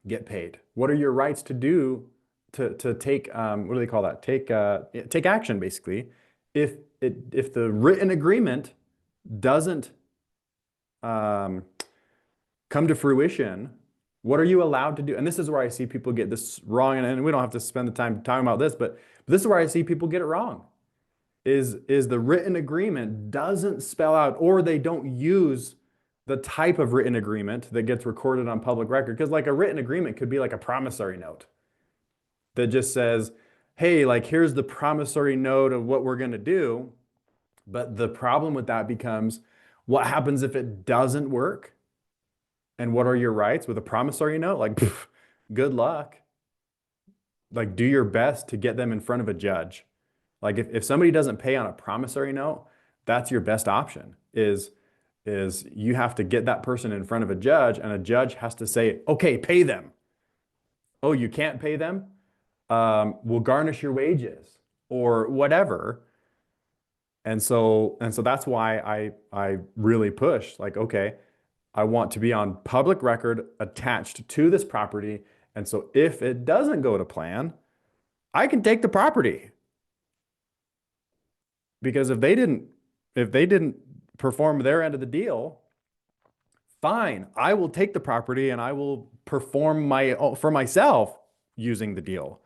get paid? What are your rights to do to take what do they call that? Take action, basically. If the written agreement doesn't come to fruition, what are you allowed to do? And this is where I see people get this wrong, and we don't have to spend the time talking about this, but this is where I see people get it wrong. Is the written agreement doesn't spell out, or they don't use the type of written agreement that gets recorded on public record. Because like a written agreement could be like a promissory note that just says, hey, like, here's the promissory note of what we're going to do. But the problem with that becomes, what happens if it doesn't work? And what are your rights with a promissory note? Like, good luck. Like, do your best to get them in front of a judge. Like, if somebody doesn't pay on a promissory note, that's your best option, is you have to get that person in front of a judge, and a judge has to say, okay, pay them. Oh, you can't pay them? We'll garnish your wages or whatever. And so that's why I really push, like, okay, I want to be on public record attached to this property. And so if it doesn't go to plan, I can take the property. Because if they didn't perform their end of the deal, fine, I will take the property and I will perform for myself using the deal,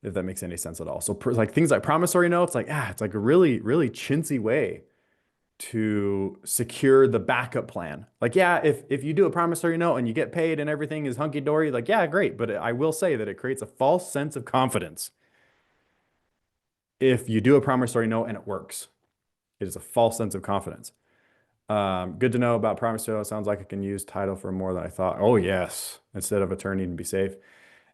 if that makes any sense at all. So like things like promissory notes, like, it's like a really, really chintzy way to secure the backup plan. Like, yeah, if you do a promissory note and you get paid and everything is hunky-dory, like, yeah, great. But I will say that it creates a false sense of confidence if you do a promissory note and it works. It is a false sense of confidence. Good to know about promissory note. Sounds like I can use title for more than I thought. Oh yes, instead of attorney to be safe.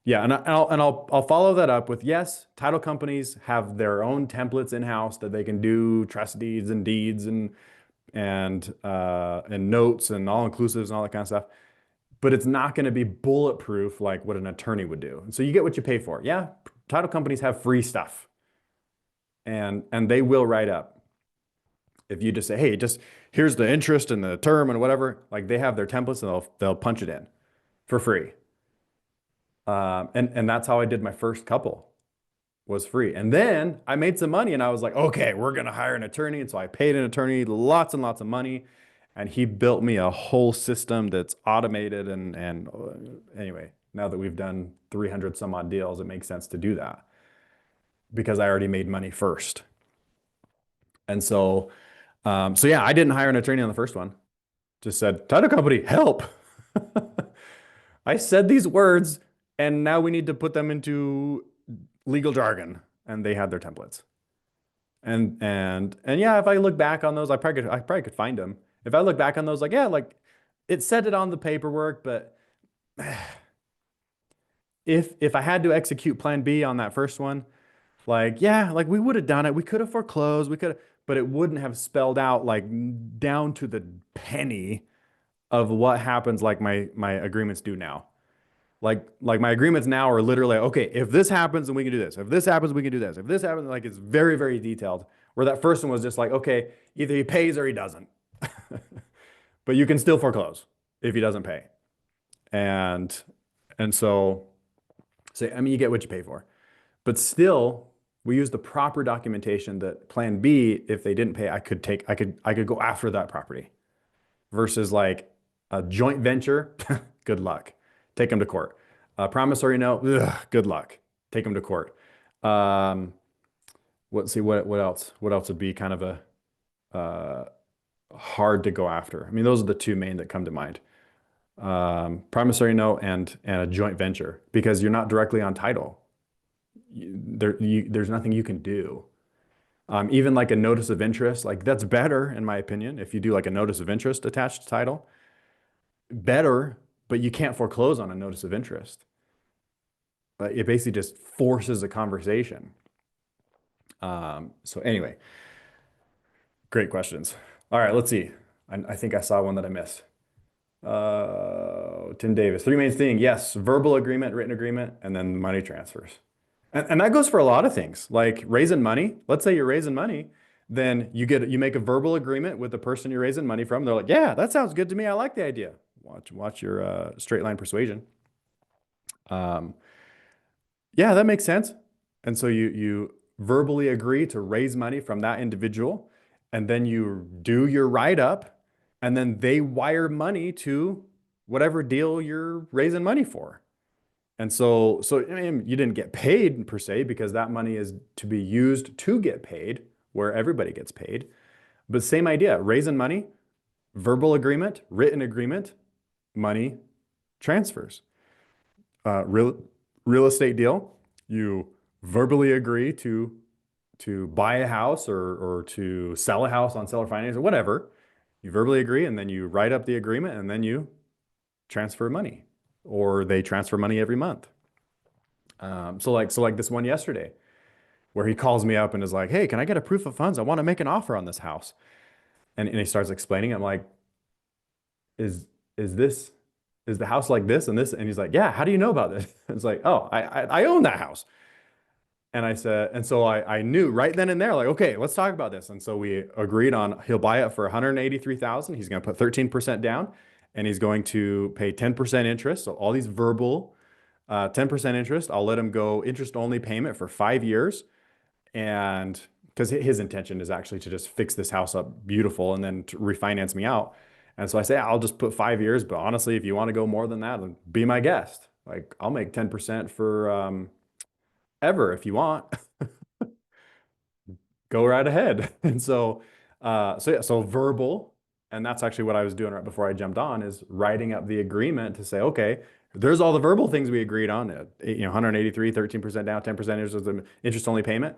Yeah, and I'll follow that up with, yes, title companies have their own templates in-house that they can do trust deeds and deeds and notes and all inclusives and all that kind of stuff. But it's not going to be bulletproof like what an attorney would do. And so you get what you pay for. Yeah, title companies have free stuff. And they will write up. If you just say, hey, just here's the interest and the term and whatever, like, they have their templates and they'll punch it in for free. And that's how I did my first couple, was free. And then I made some money and I was like, okay, we're going to hire an attorney. And so I paid an attorney lots and lots of money, and he built me a whole system that's automated. And anyway, now that we've done 300 some odd deals, it makes sense to do that because I already made money first. And so yeah, I didn't hire an attorney on the first one. Just said, title company, help. I said these words, and now we need to put them into legal jargon, and they had their templates. And yeah, if I look back on those, I probably could find them. If I look back on those, like, yeah, like, it said it on the paperwork, but if I had to execute plan B on that first one, like, yeah, like, we would have done it. We could have foreclosed. But it wouldn't have spelled out, like, down to the penny of what happens, like my agreements do now. Like my agreements now are literally, okay, if this happens, then we can do this. If this happens, we can do this. If this happens, like, it's very, very detailed. Where that first one was just like, okay, either he pays or he doesn't. But you can still foreclose if he doesn't pay. And so I mean, you get what you pay for. But still, we use the proper documentation that plan B, if they didn't pay, I could go after that property, versus like a joint venture. Good luck. Take them to court. A promissory note. Good luck. Take them to court. Let's see what else would be kind of hard to go after. I mean, those are the two main that come to mind. Promissory note and a joint venture, because you're not directly on title. There's nothing you can do. Even like a notice of interest, like that's better in my opinion. If you do like a notice of interest attached to title, better, but you can't foreclose on a notice of interest. It basically just forces a conversation. So anyway, great questions. All right, let's see. I think I saw one that I missed. Tim Davis, three main thing. Yes, verbal agreement, written agreement, and then money transfers. And that goes for a lot of things, like raising money. Let's say you're raising money, then you make a verbal agreement with the person you're raising money from. They're like, yeah, that sounds good to me. I like the idea. Watch your straight line persuasion. Yeah, that makes sense. And so you verbally agree to raise money from that individual, and then you do your write-up, and then they wire money to whatever deal you're raising money for. And so I mean, you didn't get paid per se, because that money is to be used to get paid, where everybody gets paid. But same idea, raising money, verbal agreement, written agreement, money transfers. Real estate deal, you verbally agree to buy a house or to sell a house on seller finance or whatever. You verbally agree, and then you write up the agreement, and then you transfer money, or they transfer money every month. So like this one yesterday, where he calls me up and is like, hey, can I get a proof of funds? I want to make an offer on this house. And he starts explaining. I'm like, is the house like this and this? And he's like, yeah, how do you know about this? It's like, oh, I own that house. And I said, and so I knew right then and there, like, okay, let's talk about this. And so we agreed on, he'll buy it for 183,000. He's going to put 13% down, and he's going to pay 10% interest. So all these verbal 10% interest. I'll let him go interest only payment for 5 years. And because his intention is actually to just fix this house up beautiful and then to refinance me out. And so I say, I'll just put 5 years, but honestly, if you want to go more than that, then be my guest. Like, I'll make 10% for ever if you want. Go right ahead. And so verbal, and that's actually what I was doing right before I jumped on, is writing up the agreement to say, okay, there's all the verbal things we agreed on, 183, 13% down, 10% interest only payment.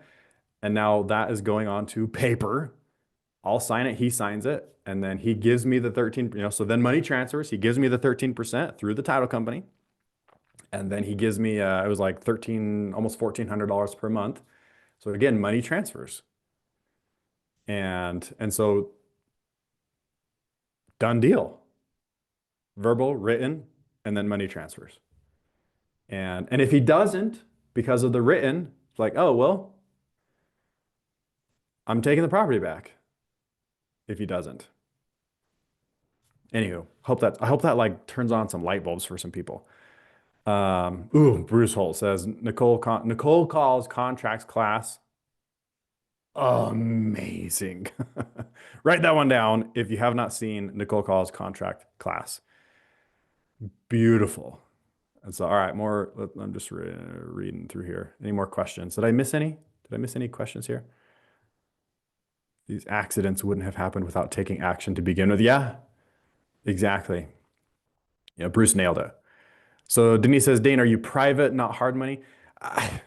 And now that is going on to paper. I'll sign it, he signs it, and then he gives me the 13, so then money transfers. He gives me the 13% through the title company. And then he gives me, it was like almost $1,400 per month. So again, money transfers. And so done deal. Verbal, written, and then money transfers. And if he doesn't, because of the written, it's like, oh, well, I'm taking the property back if he doesn't. Anywho, I hope that like turns on some light bulbs for some people. Bruce Holt says, Nicole calls contracts class amazing. Write that one down if you have not seen Nicole calls contract class. Beautiful. And so, all right, I'm just reading through here. Any more questions? Did I miss any? Did I miss any questions here? These accidents wouldn't have happened without taking action to begin with. Yeah, exactly. Yeah, Bruce nailed it. So Denise says, Daine, are you private, not hard money? I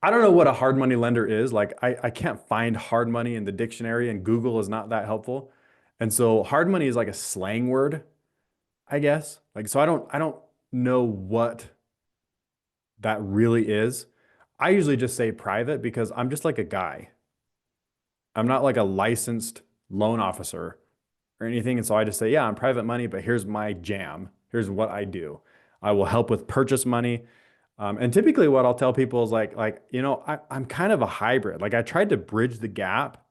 don't know what a hard money lender is. Like, I can't find hard money in the dictionary, and Google is not that helpful. And so hard money is like a slang word, I guess. Like, so I don't know what that really is. I usually just say private because I'm just like a guy. I'm not like a licensed loan officer or anything. And so I just say, yeah, I'm private money, but here's my jam. Here's what I do. I will help with purchase money. And typically what I'll tell people is I'm kind of a hybrid. Like, I tried to bridge the gap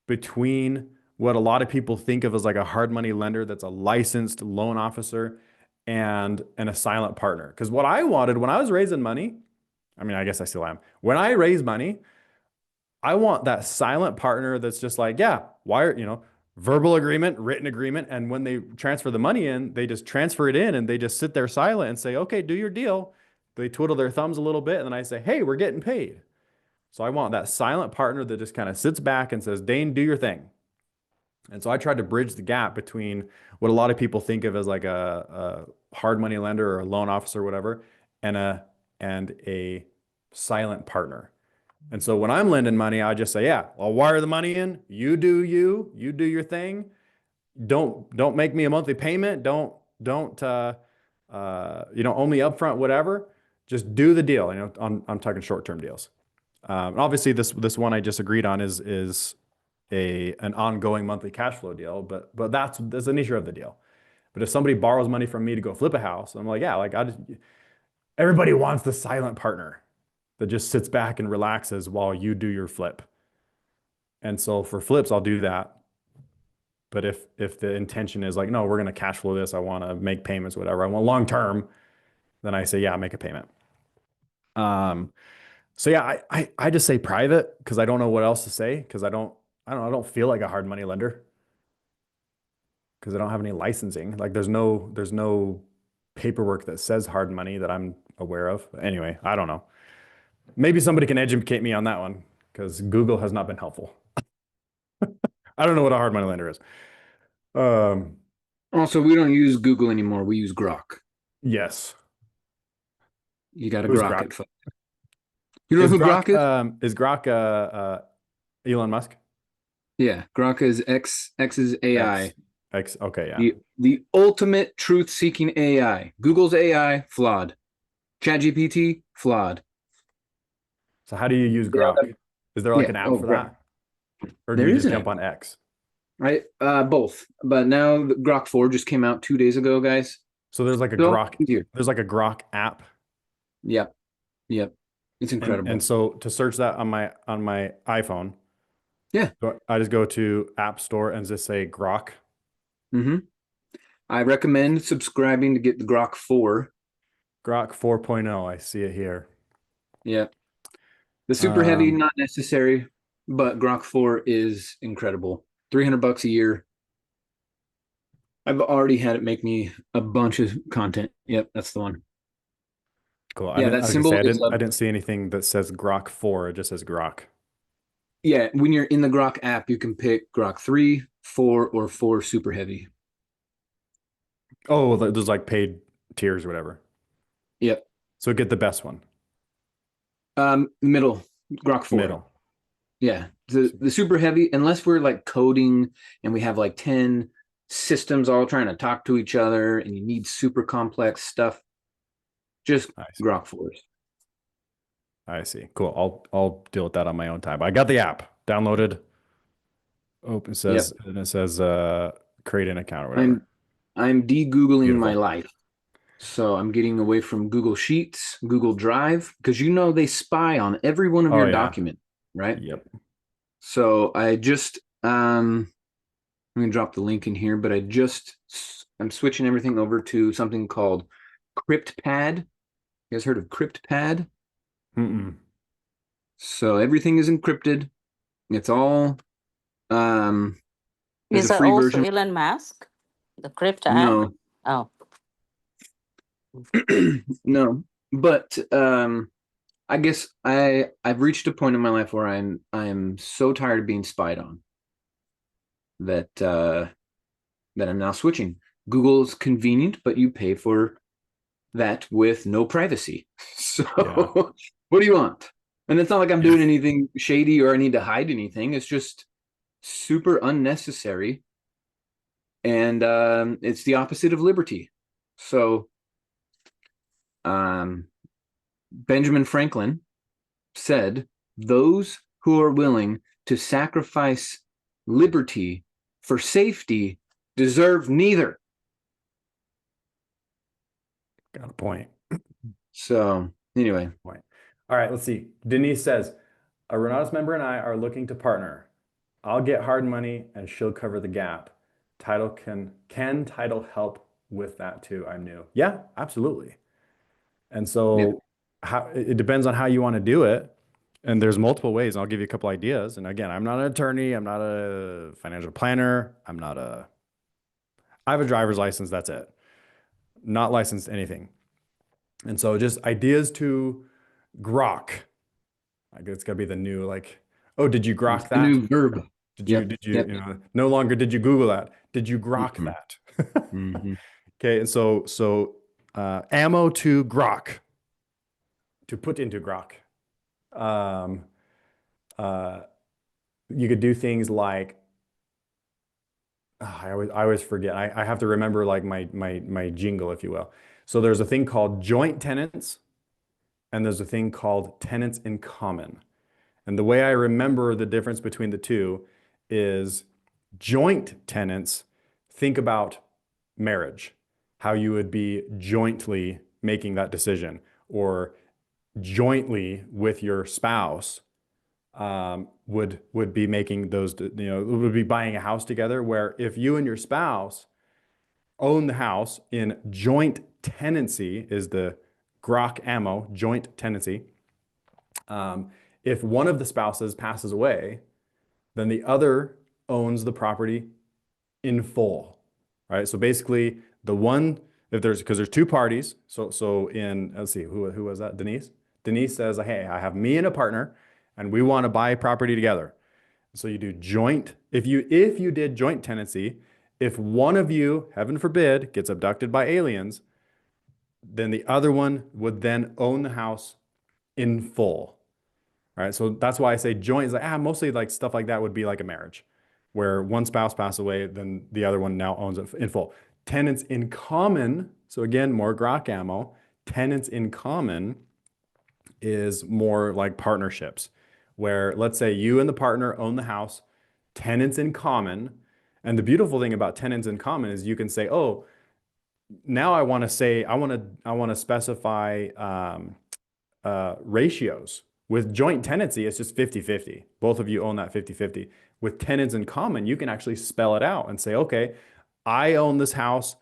between what a lot of people think of as like a hard money lender that's a licensed loan officer and a silent partner. Because what I wanted when I was raising money, I mean, I guess I still am. When I raise money, I want that silent partner that's just like, yeah, verbal agreement, written agreement. And when they transfer the money in, they just transfer it in and they just sit there silent and say, okay, do your deal. They twiddle their thumbs a little bit. And then I say, hey, we're getting paid. So I want that silent partner that just kind of sits back and says, Daine, do your thing. And so I tried to bridge the gap between what a lot of people think of as like a hard money lender or a loan officer or whatever, and a silent partner. And so when I'm lending money, I just say, yeah, I'll wire the money in. You do you. You do your thing. Don't make me a monthly payment. Don't owe me upfront, whatever. Just do the deal. You know, I'm talking short-term deals. And obviously this one I just agreed on is an ongoing monthly cash flow deal, but that's the nature of the deal. But if somebody borrows money from me to go flip a house, I'm like, yeah, like everybody wants the silent partner that just sits back and relaxes while you do your flip. And so for flips, I'll do that. But if the intention is like, no, we're going to cash flow this, I want to make payments, whatever, I want long term, then I say, yeah, make a payment. So yeah, I just say private because I don't know what else to say because I don't feel like a hard money lender because I don't have any licensing. Like there's no paperwork that says hard money that I'm aware of. Anyway, I don't know. Maybe somebody can educate me on that one because Google has not been helpful. I don't know what a hard money lender is. Also, we don't use Google anymore. We use Grok. Yes. You got to Who's Grok Grok? it. You know who Grok is? Is Grok Elon Musk? Yeah, Grok is X's AI. Okay, yeah. The ultimate truth-seeking AI. Google's AI, flawed. ChatGPT, flawed. So how do you use Grok? Is there like an app for that? Or do There you is just an jump app. on X? Right? Both. But now the Grok 4 just came out 2 days ago, guys. So there's like a So Grok. easier. There's like a Grok app. Yep. It's incredible. And so to search that on my iPhone, yeah. I just go to App Store and just say Grok. I recommend subscribing to get the Grok 4. Grok 4.0. I see it here. Yeah. The super heavy, not necessary, but Grok 4 is incredible. $300 a year. I've already had it make me a bunch of content. Yep, that's the one. Cool. Yeah, that symbol I is didn't see anything that says Grok 4. It just says Grok. Yeah, when you're in the Grok app, you can pick Grok 3, 4, or 4 super heavy. Oh, there's like paid tiers or whatever. Yep. So get the best one. Middle, Grok 4. Middle. Yeah. The super heavy, unless we're like coding and we have like 10 systems all trying to talk to each other and you need super complex stuff, just Grok 4s. I see. Cool. I'll deal with that on my own time. I got the app downloaded. It says create an account or whatever. I'm de-Googling my life. So I'm getting away from Google Sheets, Google Drive, because you know they spy on every one of your documents, right? Yep. So I just I'm gonna drop the link in here, but I'm switching everything over to something called CryptPad. You guys heard of CryptPad? So everything is encrypted. It's all there's Is a that free also version. Elon Musk? The crypto app? No. Oh. No. But I guess I've reached a point in my life where I'm so tired of being spied on that I'm now switching. Google is convenient, but you pay for that with no privacy. So what do you want? And it's not like I'm doing anything shady or I need to hide anything. It's just super unnecessary. And it's the opposite of liberty. So Benjamin Franklin said, those who are willing to sacrifice liberty for safety deserve neither. Got a point. So anyway. All right, let's see. Denise says, a Renatus member and I are looking to partner. I'll get hard money and she'll cover the gap. Title can title help with that too? I'm new. Yeah, absolutely. And so it depends on how you want to do it. And there's multiple ways. I'll give you a couple ideas. And again, I'm not an attorney. I'm not a financial planner. I have a driver's license. That's it. Not licensed anything. And so just ideas to grok. I guess it's gotta be the new, like, oh, did you grok that? New verb. Yep. did you, Yep. you know, no longer did you Google that. Did you grok Mhm. that? Mhm. Okay. And ammo to grok, to put into grok. Um, uh, you could do things like, I always forget. I have to remember like my jingle, if you will. So there's a thing called joint tenants, and there's a thing called tenants in common. And the way I remember the difference between the two is joint tenants, think about marriage, how you would be jointly making that decision, or jointly with your spouse would be making those, would be buying a house together. Where if you and your spouse own the house in joint tenancy, is the grok ammo joint tenancy. If one of the spouses passes away, then the other owns the property in full, right? So basically, the one, if there's, because there's two parties. Let's see, who was that? Denise. Denise says, hey, I have me and a partner, and we want to buy property together. So you do joint. If you did joint tenancy, if one of you, heaven forbid, gets abducted by aliens, then the other one would then own the house in full. All right. So that's why I say joint is like, mostly like stuff like that would be like a marriage where one spouse passed away, then the other one now owns it in full. Tenants in common. So again, more grok ammo. Tenants in common is more like partnerships where let's say you and the partner own the house, tenants in common. And the beautiful thing about tenants in common is you can say, oh, now I want to say, I want to specify ratios. With joint tenancy, it's just 50-50. Both of you own that 50-50. With tenants in common, you can actually spell it out and say, okay, I own this house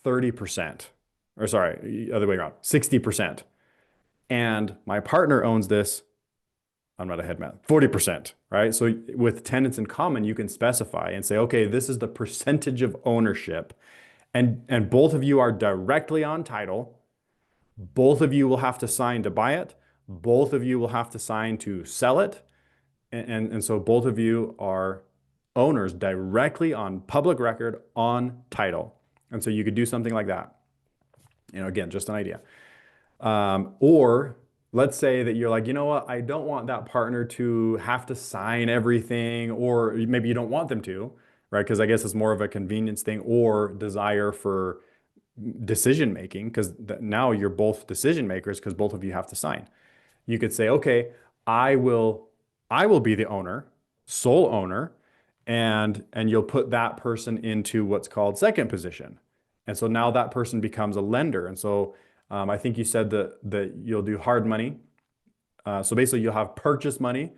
30%, or sorry, other way around, 60%. And my partner owns this, I'm not a head math, 40%, right? So with tenants in common, you can specify and say, okay, this is the percentage of ownership. And both of you are directly on title. Both of you will have to sign to buy it. Both of you will have to sign to sell it. And so both of you are owners directly on public record on title. And so you could do something like that. Again, just an idea. Or let's say that you're like, you know what, I don't want that partner to have to sign everything, or maybe you don't want them to, right? Because I guess it's more of a convenience thing or desire for decision making, because now you're both decision makers because both of you have to sign. You could say, okay, I will be the owner, sole owner, and you'll put that person into what's called second position. And so now that person becomes a lender. And so I think you said that you'll do hard money. So basically you'll have purchase money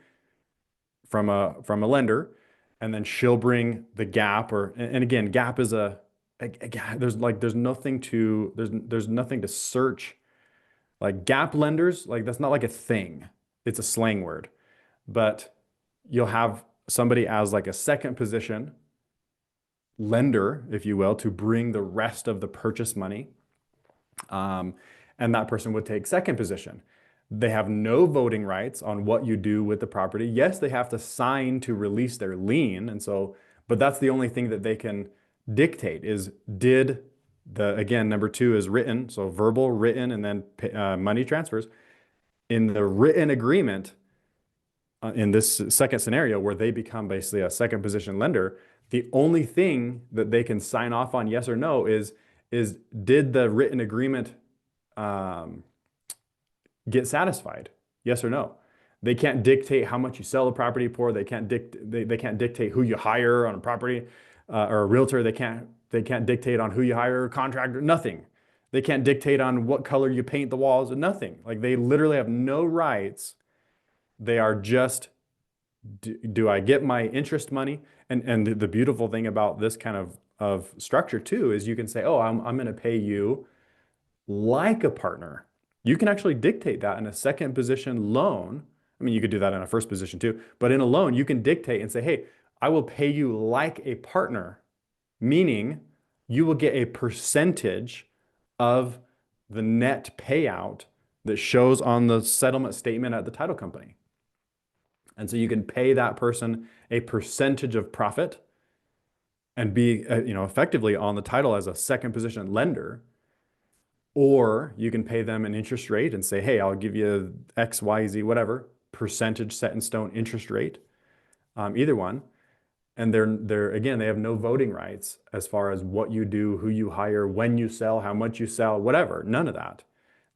from a lender, and then she'll bring the gap, and again, gap is there's nothing to search. Like gap lenders, like that's not like a thing. It's a slang word. But you'll have somebody as like a second position lender, if you will, to bring the rest of the purchase money. And that person would take second position. They have no voting rights on what you do with the property. Yes, they have to sign to release their lien. But that's the only thing that they can dictate is again, number two is written. So verbal, written, and then money transfers. In the written agreement, in this second scenario where they become basically a second position lender, the only thing that they can sign off on yes or no is did the written agreement get satisfied? Yes or no? They can't dictate how much you sell the property for. They can't dictate who you hire on a property or a realtor. They can't dictate on who you hire, contractor, nothing. They can't dictate on what color you paint the walls, nothing. Like they literally have no rights. They are just, do I get my interest money? And the beautiful thing about this kind of structure too is you can say, oh, I'm going to pay you like a partner. You can actually dictate that in a second position loan. I mean, you could do that in a first position too, but in a loan, you can dictate and say, hey, I will pay you like a partner, meaning you will get a percentage of the net payout that shows on the settlement statement at the title company. And so you can pay that person a percentage of profit and be, effectively on the title as a second position lender. Or you can pay them an interest rate and say, hey, I'll give you X, Y, Z, whatever, percentage set in stone interest rate, either one. And they're again, they have no voting rights as far as what you do, who you hire, when you sell, how much you sell, whatever, none of that.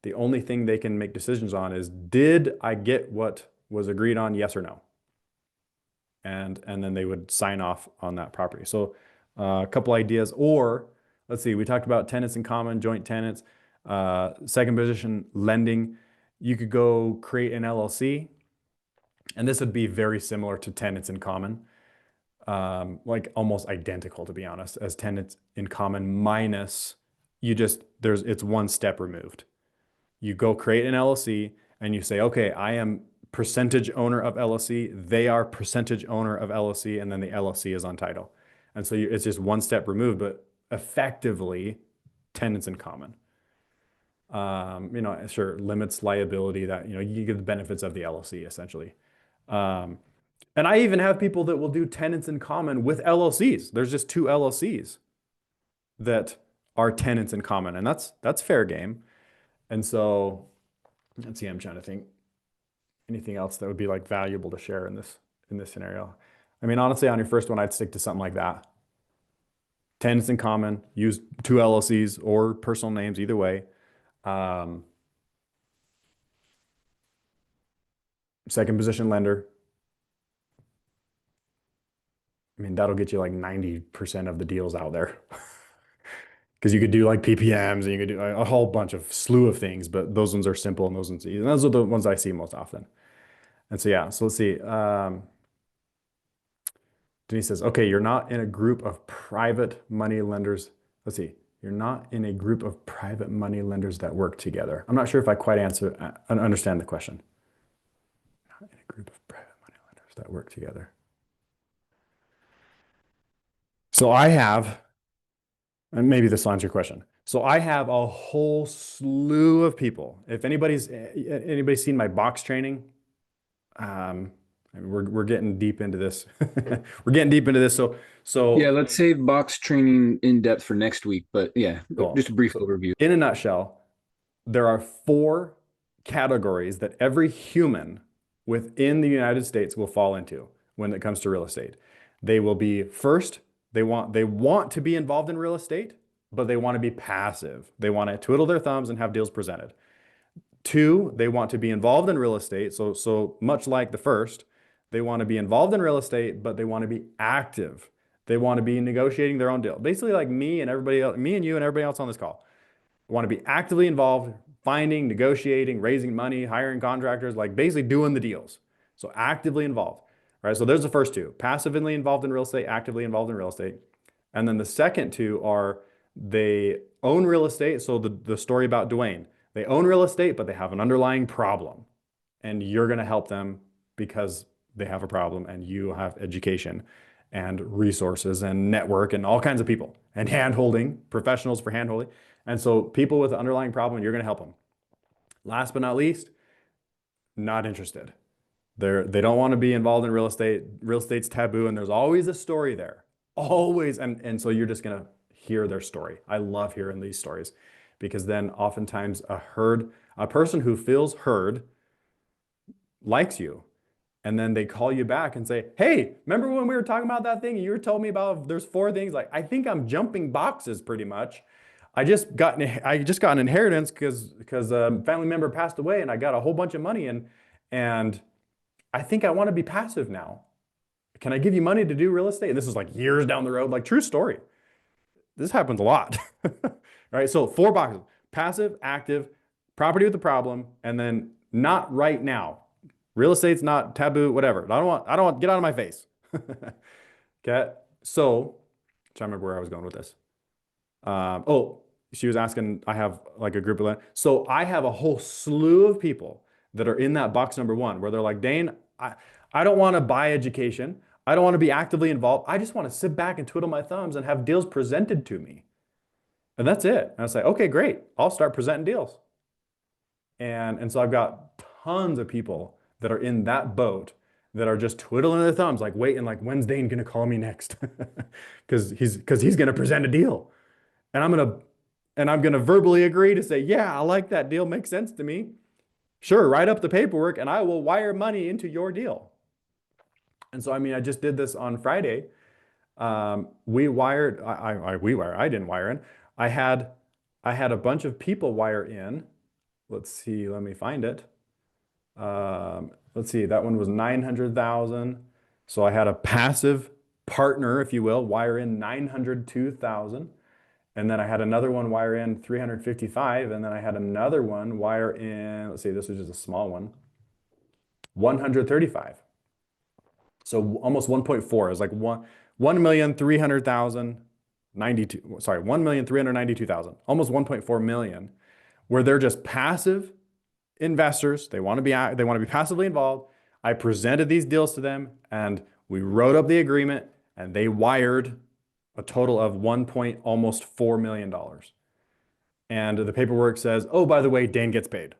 The only thing they can make decisions on is, did I get what was agreed on, yes or no? And then they would sign off on that property. So a couple ideas, or let's see, we talked about tenants in common, joint tenants, second position lending. You could go create an LLC, and this would be very similar to tenants in common, like almost identical, to be honest, as tenants in common, minus it's one step removed. You go create an LLC and you say, okay, I am percentage owner of LLC. They are percentage owner of LLC, and then the LLC is on title. And so it's just one step removed, but effectively tenants in common. Sure, limits liability, that, you get the benefits of the LLC essentially. And I even have people that will do tenants in common with LLCs. There's just two LLCs that are tenants in common, and that's fair game. And so let's see, I'm trying to think anything else that would be like valuable to share in this scenario. I mean, honestly, on your first one, I'd stick to something like that. Tenants in common, use two LLCs or personal names, either way. Second position lender. I mean, that'll get you like 90% of the deals out there. Because you could do like PPMs and you could do a whole bunch of slew of things, but those ones are simple and those are the ones I see most often. And so, yeah, so let's see. Denise says, okay, you're not in a group of private money lenders. Let's see. You're not in a group of private money lenders that work together. I'm not sure if I quite understand the question. Not in a group of private money lenders that work together. So I have, and maybe this will answer your question. So I have a whole slew of people. If anybody's seen my box training, we're getting deep into this. We're getting deep into this. So yeah, let's save box training in depth for next week. But yeah, cool. Just a brief overview. In a nutshell, there are 4 categories that every human within the United States will fall into when it comes to real estate. They will be, first, they want to be involved in real estate, but they want to be passive. They want to twiddle their thumbs and have deals presented. 2, they want to be involved in real estate. So much like the first, they want to be involved in real estate, but they want to be active. They want to be negotiating their own deal. Basically like me and everybody else, me and you and everybody else on this call. They want to be actively involved, finding, negotiating, raising money, hiring contractors, like basically doing the deals. So actively involved, right? So there's the first 2, passively involved in real estate, actively involved in real estate. And then the second 2 are they own real estate. So the story about Dwayne, they own real estate, but they have an underlying problem, and you're going to help them because they have a problem, and you have education and resources and network and all kinds of people and hand-holding, professionals for hand-holding. And so people with an underlying problem, you're going to help them. Last but not least, not interested. They don't want to be involved in real estate. Real estate's taboo, and there's always a story there. Always. And so you're just going to hear their story. I love hearing these stories, because then oftentimes a person who feels heard likes you. And then they call you back and say, hey, remember when we were talking about that thing? You were told me about, there's 4 things. Like, I think I'm jumping boxes pretty much. I just got an inheritance because a family member passed away, and I got a whole bunch of money, and I think I want to be passive now. Can I give you money to do real estate? And this is like years down the road, like true story. This happens a lot. All right. So 4 boxes: passive, active, property with a problem, and then not right now. Real estate's not taboo, whatever. I don't want, get out of my face. Okay. So, I'm trying to remember where I was going with this. She was asking, I have like a group of, so I have a whole slew of people that are in that box number 1, where they're like, Daine, I don't want to buy education. I don't want to be actively involved. I just want to sit back and twiddle my thumbs and have deals presented to me. And that's it. And I say, okay, great. I'll start presenting deals. And so I've got tons of people that are in that boat that are just twiddling their thumbs, like waiting, like when's Daine gonna call me next? Because he's gonna present a deal, and I'm gonna verbally agree to say, yeah, I like that deal, makes sense to me. Sure, write up the paperwork, and I will wire money into your deal. And so, I mean, I just did this on Friday. We wired, I didn't wire in. I had a bunch of people wire in. Let's see, let me find it. Let's see, that one was 900,000. So I had a passive partner, if you will, wire in 902,000. And then I had another one wire in 355. And then I had another one wire in, let's see, this was just a small one, 135. So almost 1.4 is like 1,300,092, sorry, 1,392,000, almost 1.4 million, where they're just passive investors. They want to be passively involved. I presented these deals to them, and we wrote up the agreement, and they wired a total of almost $4 million. And the paperwork says, oh, by the way, Daine gets paid.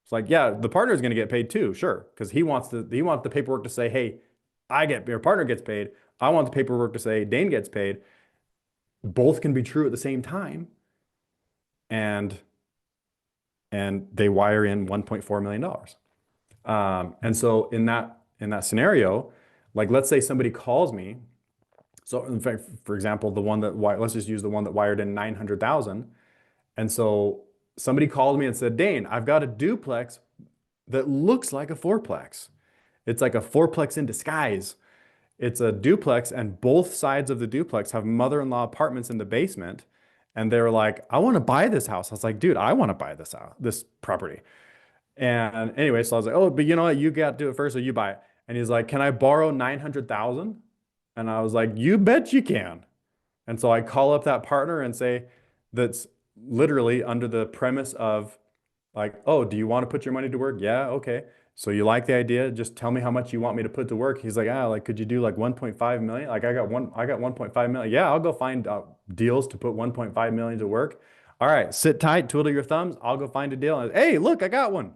It's like, yeah, the partner is going to get paid too, sure, because he wants the paperwork to say, hey, your partner gets paid. I want the paperwork to say Daine gets paid. Both can be true at the same time. And they wire in $1.4 million. And so in that scenario, like let's say somebody calls me. So in fact, for example, let's just use the one that wired in 900,000. And so somebody called me and said, Daine, I've got a duplex that looks like a fourplex. It's like a fourplex in disguise. It's a duplex, and both sides of the duplex have mother-in-law apartments in the basement. And they were like, I want to buy this house. I was like, dude, I want to buy this property. And anyway, so I was like, oh, but you know what? You got to do it first, or you buy it. And he's like, can I borrow 900,000? And I was like, you bet you can. And so I call up that partner and say, that's literally under the premise of like, oh, do you want to put your money to work? Yeah, okay. So you like the idea? Just tell me how much you want me to put to work. He's like, like, could you do like 1.5 million? Like I got 1.5 million. Yeah, I'll go find deals to put 1.5 million to work. All right, sit tight, twiddle your thumbs. I'll go find a deal. And, hey, look, I got one. Do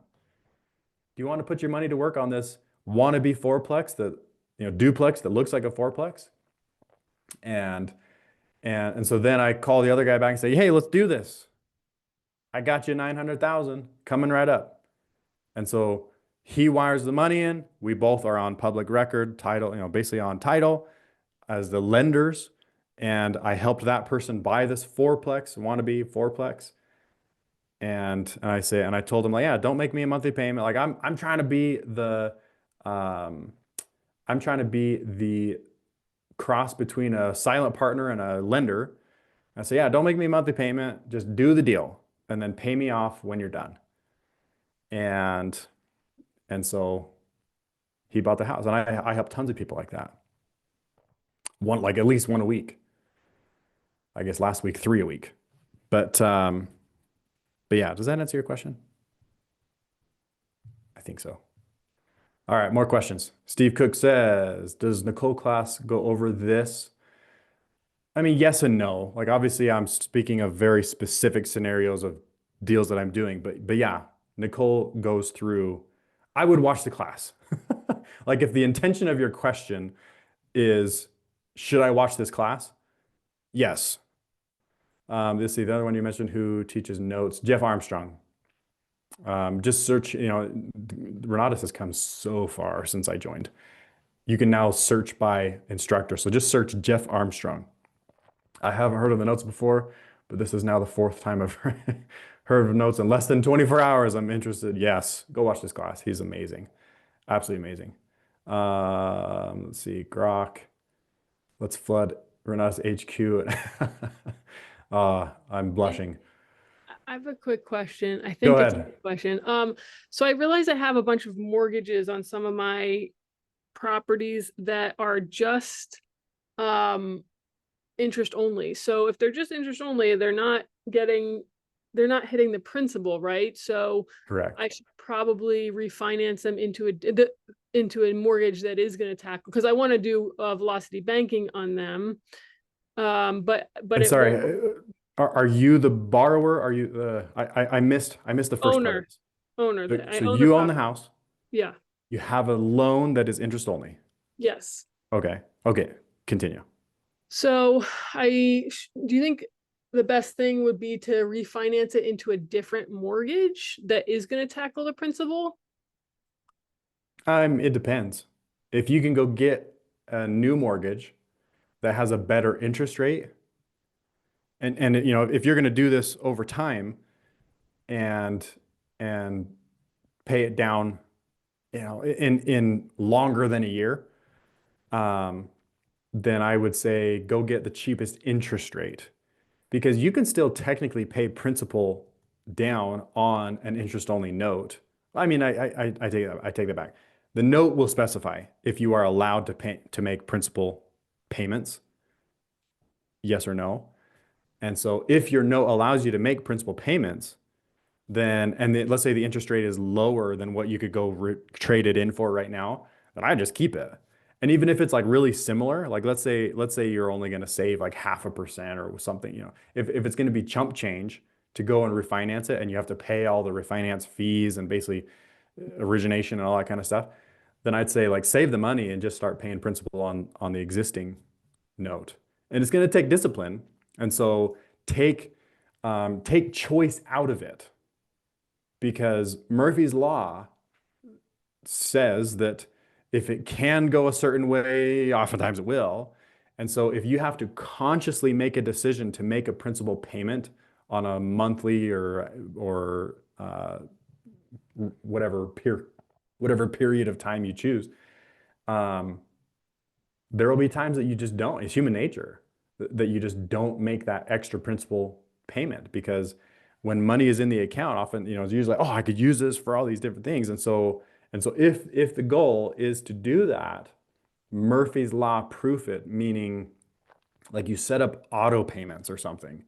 you want to put your money to work on this wannabe fourplex duplex that looks like a fourplex? And so then I call the other guy back and say, hey, let's do this. I got you 900,000 coming right up. And so he wires the money in. We both are on public record, title, basically on title as the lenders. And I helped that person buy this wannabe fourplex. And I told him, like, yeah, don't make me a monthly payment. Like I'm trying to be the cross between a silent partner and a lender. I say, yeah, don't make me a monthly payment. Just do the deal and then pay me off when you're done. And so he bought the house, and I help tons of people like that. At least one a week. I guess last week, 3 a week. But yeah, does that answer your question? I think so. All right, more questions. Steve Cook says, does Nicole class go over this? I mean, yes and no. Like, obviously, I'm speaking of very specific scenarios of deals that I'm doing. But yeah, Nicole goes through. I would watch the class. Like, if the intention of your question is, should I watch this class? Yes. Let's see, the other one you mentioned who teaches notes, Jeff Armstrong. Just search, Renatus has come so far since I joined. You can now search by instructor. So just search Jeff Armstrong. I haven't heard of the notes before, but this is now the 4th time I've heard of notes in less than 24 hours. I'm interested. Yes, go watch this class. He's amazing. Absolutely amazing. Let's see, Grok. Let's flood Renatus HQ. I'm blushing. I have a quick question. I Go think it's a ahead. good question. So I realize I have a bunch of mortgages on some of my properties that are just interest only. So if they're just interest only, they're not hitting the principal, right? So Correct. I should probably refinance them into a mortgage that is going to tackle, because I want to do velocity banking on them. But And sorry, are you the borrower? Are you I missed the first owner? part. Owner. So you own the house. Yeah. You have a loan that is interest only. Yes. Okay. Continue. So do you think the best thing would be to refinance it into a different mortgage that is going to tackle the principal? It depends. If you can go get a new mortgage that has a better interest rate, and if you're going to do this over time and and pay it down, in longer than a year, then I would say go get the cheapest interest rate, because you can still technically pay principal down on an interest-only note. I mean, I take that back. The note will specify if you are allowed to make principal payments, yes or no. And so if your note allows you to make principal payments, let's say the interest rate is lower than what you could go trade it in for right now, then I just keep it. And even if it's like really similar, like let's say you're only going to save like 0.5% or something, if it's going to be chump change to go and refinance it, and you have to pay all the refinance fees and basically origination and all that kind of stuff, then I'd say like save the money and just start paying principal on the existing note. And it's going to take discipline. And so take choice out of it, because Murphy's Law says that if it can go a certain way, oftentimes it will. And so if you have to consciously make a decision to make a principal payment on a monthly or whatever period of time you choose, there will be times that you just don't. It's human nature that you just don't make that extra principal payment, because when money is in the account, often, it's usually like, oh, I could use this for all these different things. And so if the goal is to do that, Murphy's Law proof it, meaning like you set up auto payments or something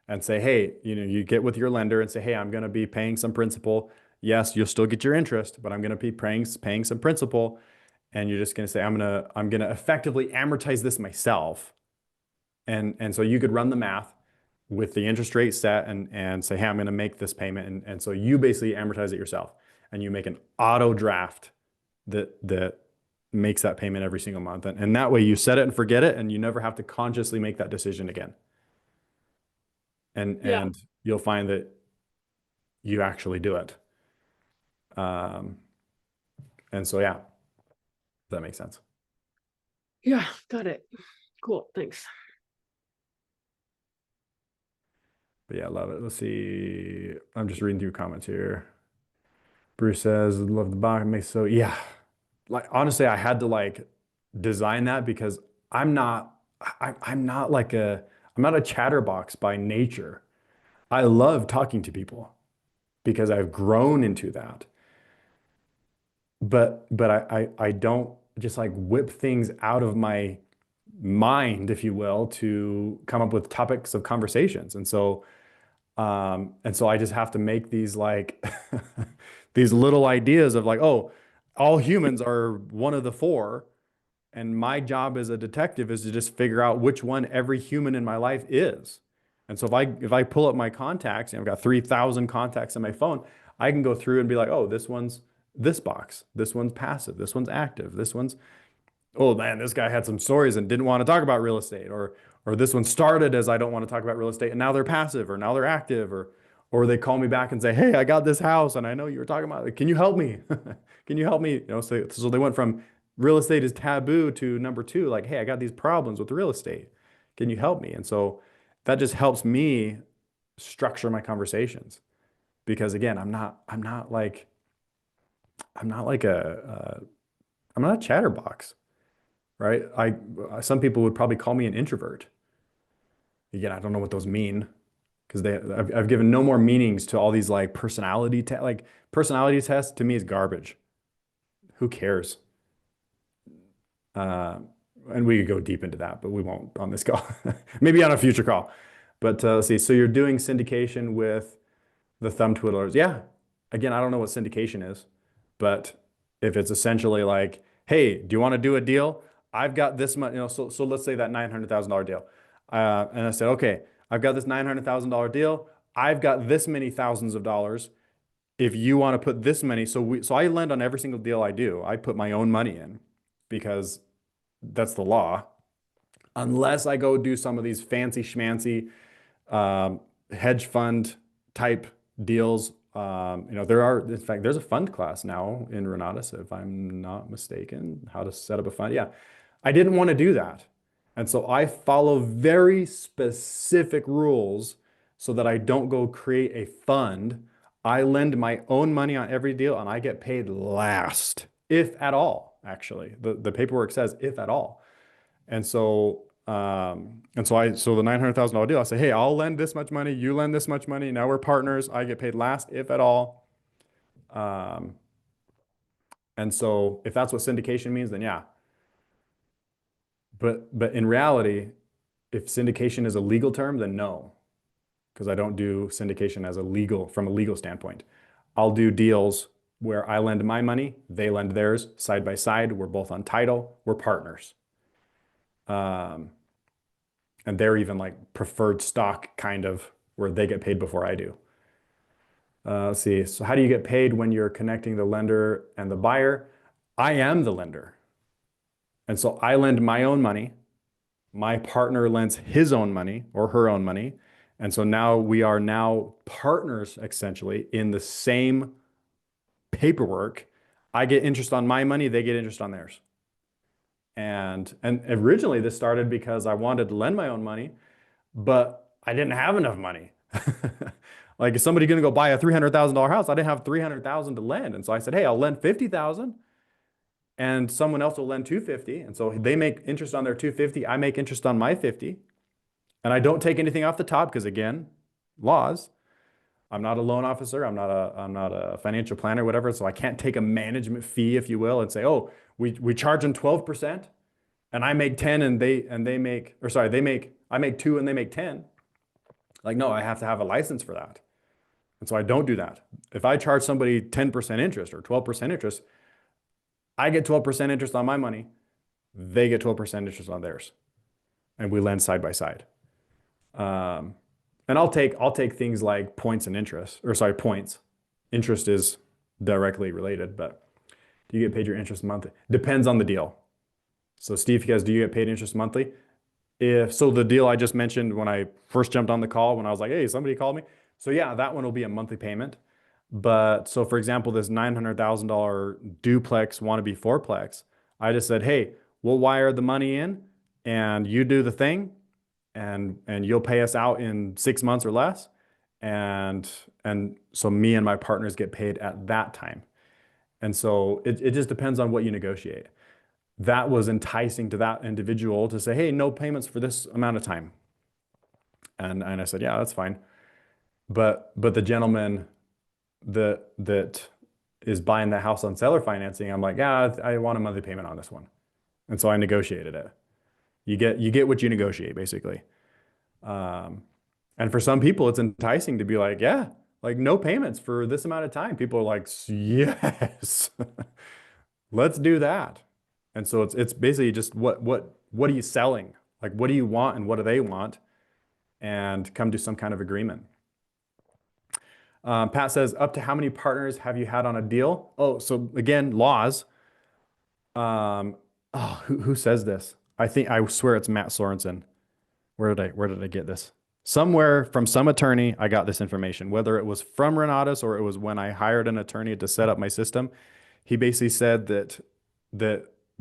and say, hey, you get with your lender and say, hey, I'm going to be paying some principal. Yes, you'll still get your interest, but I'm going to be paying some principal. And you're just going to say, I'm going to effectively amortize this myself. And so you could run the math with the interest rate set and say, hey, I'm going to make this payment. And so you basically amortize it yourself, and you make an auto draft that makes that payment every single month. And that way you set it and forget it, and you never have to consciously make that decision again. And you'll find that you actually do it. And so, yeah, that makes sense. Yeah, got it. Cool. Thanks. But yeah, I love it. Let's see. I'm just reading through comments here. Bruce says, love the box. Makes so, yeah. Like, honestly, I had to like design that because I'm not a chatterbox by nature. I love talking to people because I've grown into that. But I don't just like whip things out of my mind, if you will, to come up with topics of conversations. And so I just have to make these like these little ideas of like, oh, all humans are one of the four. And my job as a detective is to just figure out which one every human in my life is. And so if I pull up my contacts, and I've got 3,000 contacts on my phone, I can go through and be like, oh, this one's this box. This one's passive. This one's active. This one's, oh man, this guy had some stories and didn't want to talk about real estate, or this one started as I don't want to talk about real estate and now they're passive, or now they're active, or they call me back and say, hey, I got this house and I know you were talking about it. Can you help me? Can you help me? So they went from real estate is taboo to number two, like, hey, I got these problems with real estate. Can you help me? And so that just helps me structure my conversations, because again, I'm not a chatterbox. Right? Some people would probably call me an introvert. Again, I don't know what those mean, because I've given no more meanings to all these like personality tests. To me is garbage. Who cares? And we could go deep into that, but we won't on this call. Maybe on a future call. But let's see. So you're doing syndication with the thumb twiddlers. Yeah. Again, I don't know what syndication is, but if it's essentially like, hey, do you want to do a deal? I've got this much, so let's say that $900,000 deal. And I said, okay, I've got this $900,000 deal. I've got this many thousands of dollars. if you want to put this many, so I lend on every single deal I do. I put my own money in because that's the law. Unless I go do some of these fancy schmancy hedge fund type deals. In fact, there's a fund class now in Renatus, if I'm not mistaken, how to set up a fund. Yeah, I didn't want to do that. And so I follow very specific rules so that I don't go create a fund. I lend my own money on every deal and I get paid last, if at all, actually. The paperwork says if at all. And so so the $900,000 deal, I say, hey, I'll lend this much money, you lend this much money. Now we're partners. I get paid last, if at all. And so if that's what syndication means, then yeah. But in reality, if syndication is a legal term, then no, because I don't do syndication from a legal standpoint. I'll do deals where I lend my money, they lend theirs side by side. We're both on title. We're partners. And they're even like preferred stock kind of where they get paid before I do. Let's see. So how do you get paid when you're connecting the lender and the buyer? I am the lender. And so I lend my own money. My partner lends his own money or her own money. And so now we are now partners essentially in the same paperwork. I get interest on my money, they get interest on theirs. And originally this started because I wanted to lend my own money, but I didn't have enough money. Like, is somebody going to go buy a $300,000 house? I didn't have $300,000 to lend. And so I said, hey, I'll lend $50,000 and someone else will lend $250,000. And so they make interest on their $250,000. I make interest on my $50,000. And I don't take anything off the top because, again, laws. I'm not a loan officer. I'm not a financial planner, whatever. So I can't take a management fee, if you will, and say, oh, we charge them 12% and I make 10 and they make, or sorry, I make 2 and they make 10. Like, no, I have to have a license for that. And so I don't do that. If I charge somebody 10% interest or 12% interest, I get 12% interest on my money. They get 12% interest on theirs. And we lend side by side. And I'll take things like points and interest, or sorry, points. Interest is directly related, but do you get paid your interest monthly? Depends on the deal. So Steve, you guys, do you get paid interest monthly? If so, the deal I just mentioned when I first jumped on the call, when I was like, hey, somebody called me. So yeah, that one will be a monthly payment. But so for example, this $900,000 duplex wannabe fourplex, I just said, hey, we'll wire the money in and you do the thing and you'll pay us out in 6 months or less. And so me and my partners get paid at that time. And so it just depends on what you negotiate. That was enticing to that individual to say, hey, no payments for this amount of time. And I said, yeah, that's fine. But the gentleman that is buying the house on seller financing, I'm like, yeah, I want a monthly payment on this one. And so I negotiated it. You get what you negotiate, basically. And for some people, it's enticing to be like, yeah, like no payments for this amount of time. People are like, yes, let's do that. And so it's basically just what are you selling? Like, what do you want and what do they want? And come to some kind of agreement. Pat says, up to how many partners have you had on a deal? Oh, so again, laws. Who says this? I swear it's Matt Sorensen. Where did I get this? Somewhere from some attorney, I got this information, whether it was from Renatus or it was when I hired an attorney to set up my system. He basically said that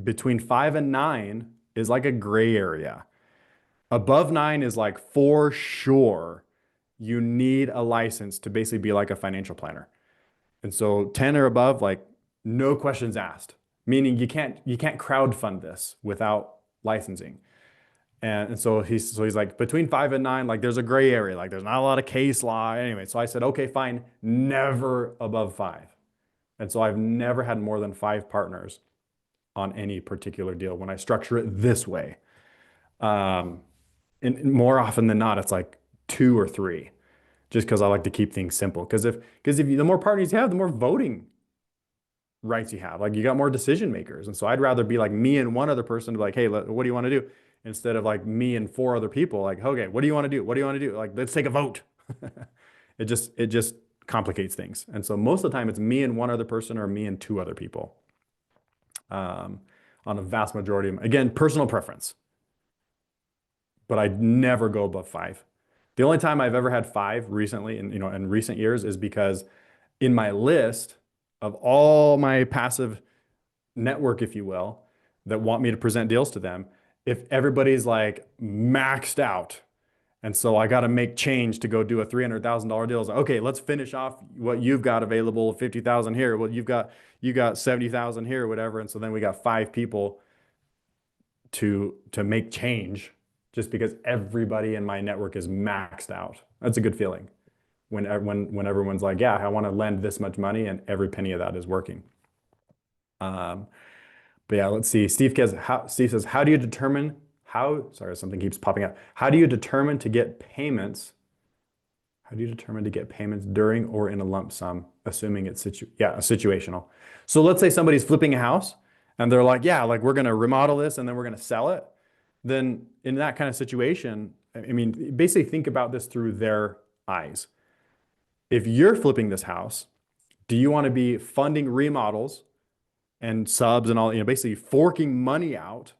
between 5 and 9 is like a gray area. Above 9 is like for sure you need a license to basically be like a financial planner. And so 10 or above, like no questions asked, meaning you can't crowdfund this without licensing. And so he's like, between 5 and 9, like there's a gray area, like there's not a lot of case law. Anyway, so I said, okay, fine, never above 5. And so I've never had more than 5 partners on any particular deal when I structure it this way. And more often than not, it's like 2 or 3, just because I like to keep things simple. Because if the more partners you have, the more voting rights you have. Like you got more decision makers. And so I'd rather be like me and one other person to be like, hey, what do you want to do? Instead of like me and 4 other people, like, okay, what do you want to do? What do you want to do? Like, let's take a vote. It just complicates things. And so most of the time it's me and one other person or me and two other people. On a vast majority of them. Again, personal preference. But I never go above 5. The only time I've ever had 5 recently in recent years is because in my list of all my passive network, if you will, that want me to present deals to them, if everybody's like maxed out, and so I got to make change to go do a $300,000 deal. It's like, okay, let's finish off what you've got available, 50,000 here. Well, you got 70,000 here, or whatever. And so then we got 5 people to make change just because everybody in my network is maxed out. That's a good feeling when everyone's like, yeah, I want to lend this much money and every penny of that is working. But yeah, let's see. Steve says, how do you determine sorry, something keeps popping up. How do you determine to get payments? How do you determine to get payments during or in a lump sum, assuming it's situational? So let's say somebody's flipping a house and they're like, yeah, like we're going to remodel this and then we're going to sell it. Then in that kind of situation, I mean, basically think about this through their eyes. If you're flipping this house, do you want to be funding remodels and subs and all, basically forking money out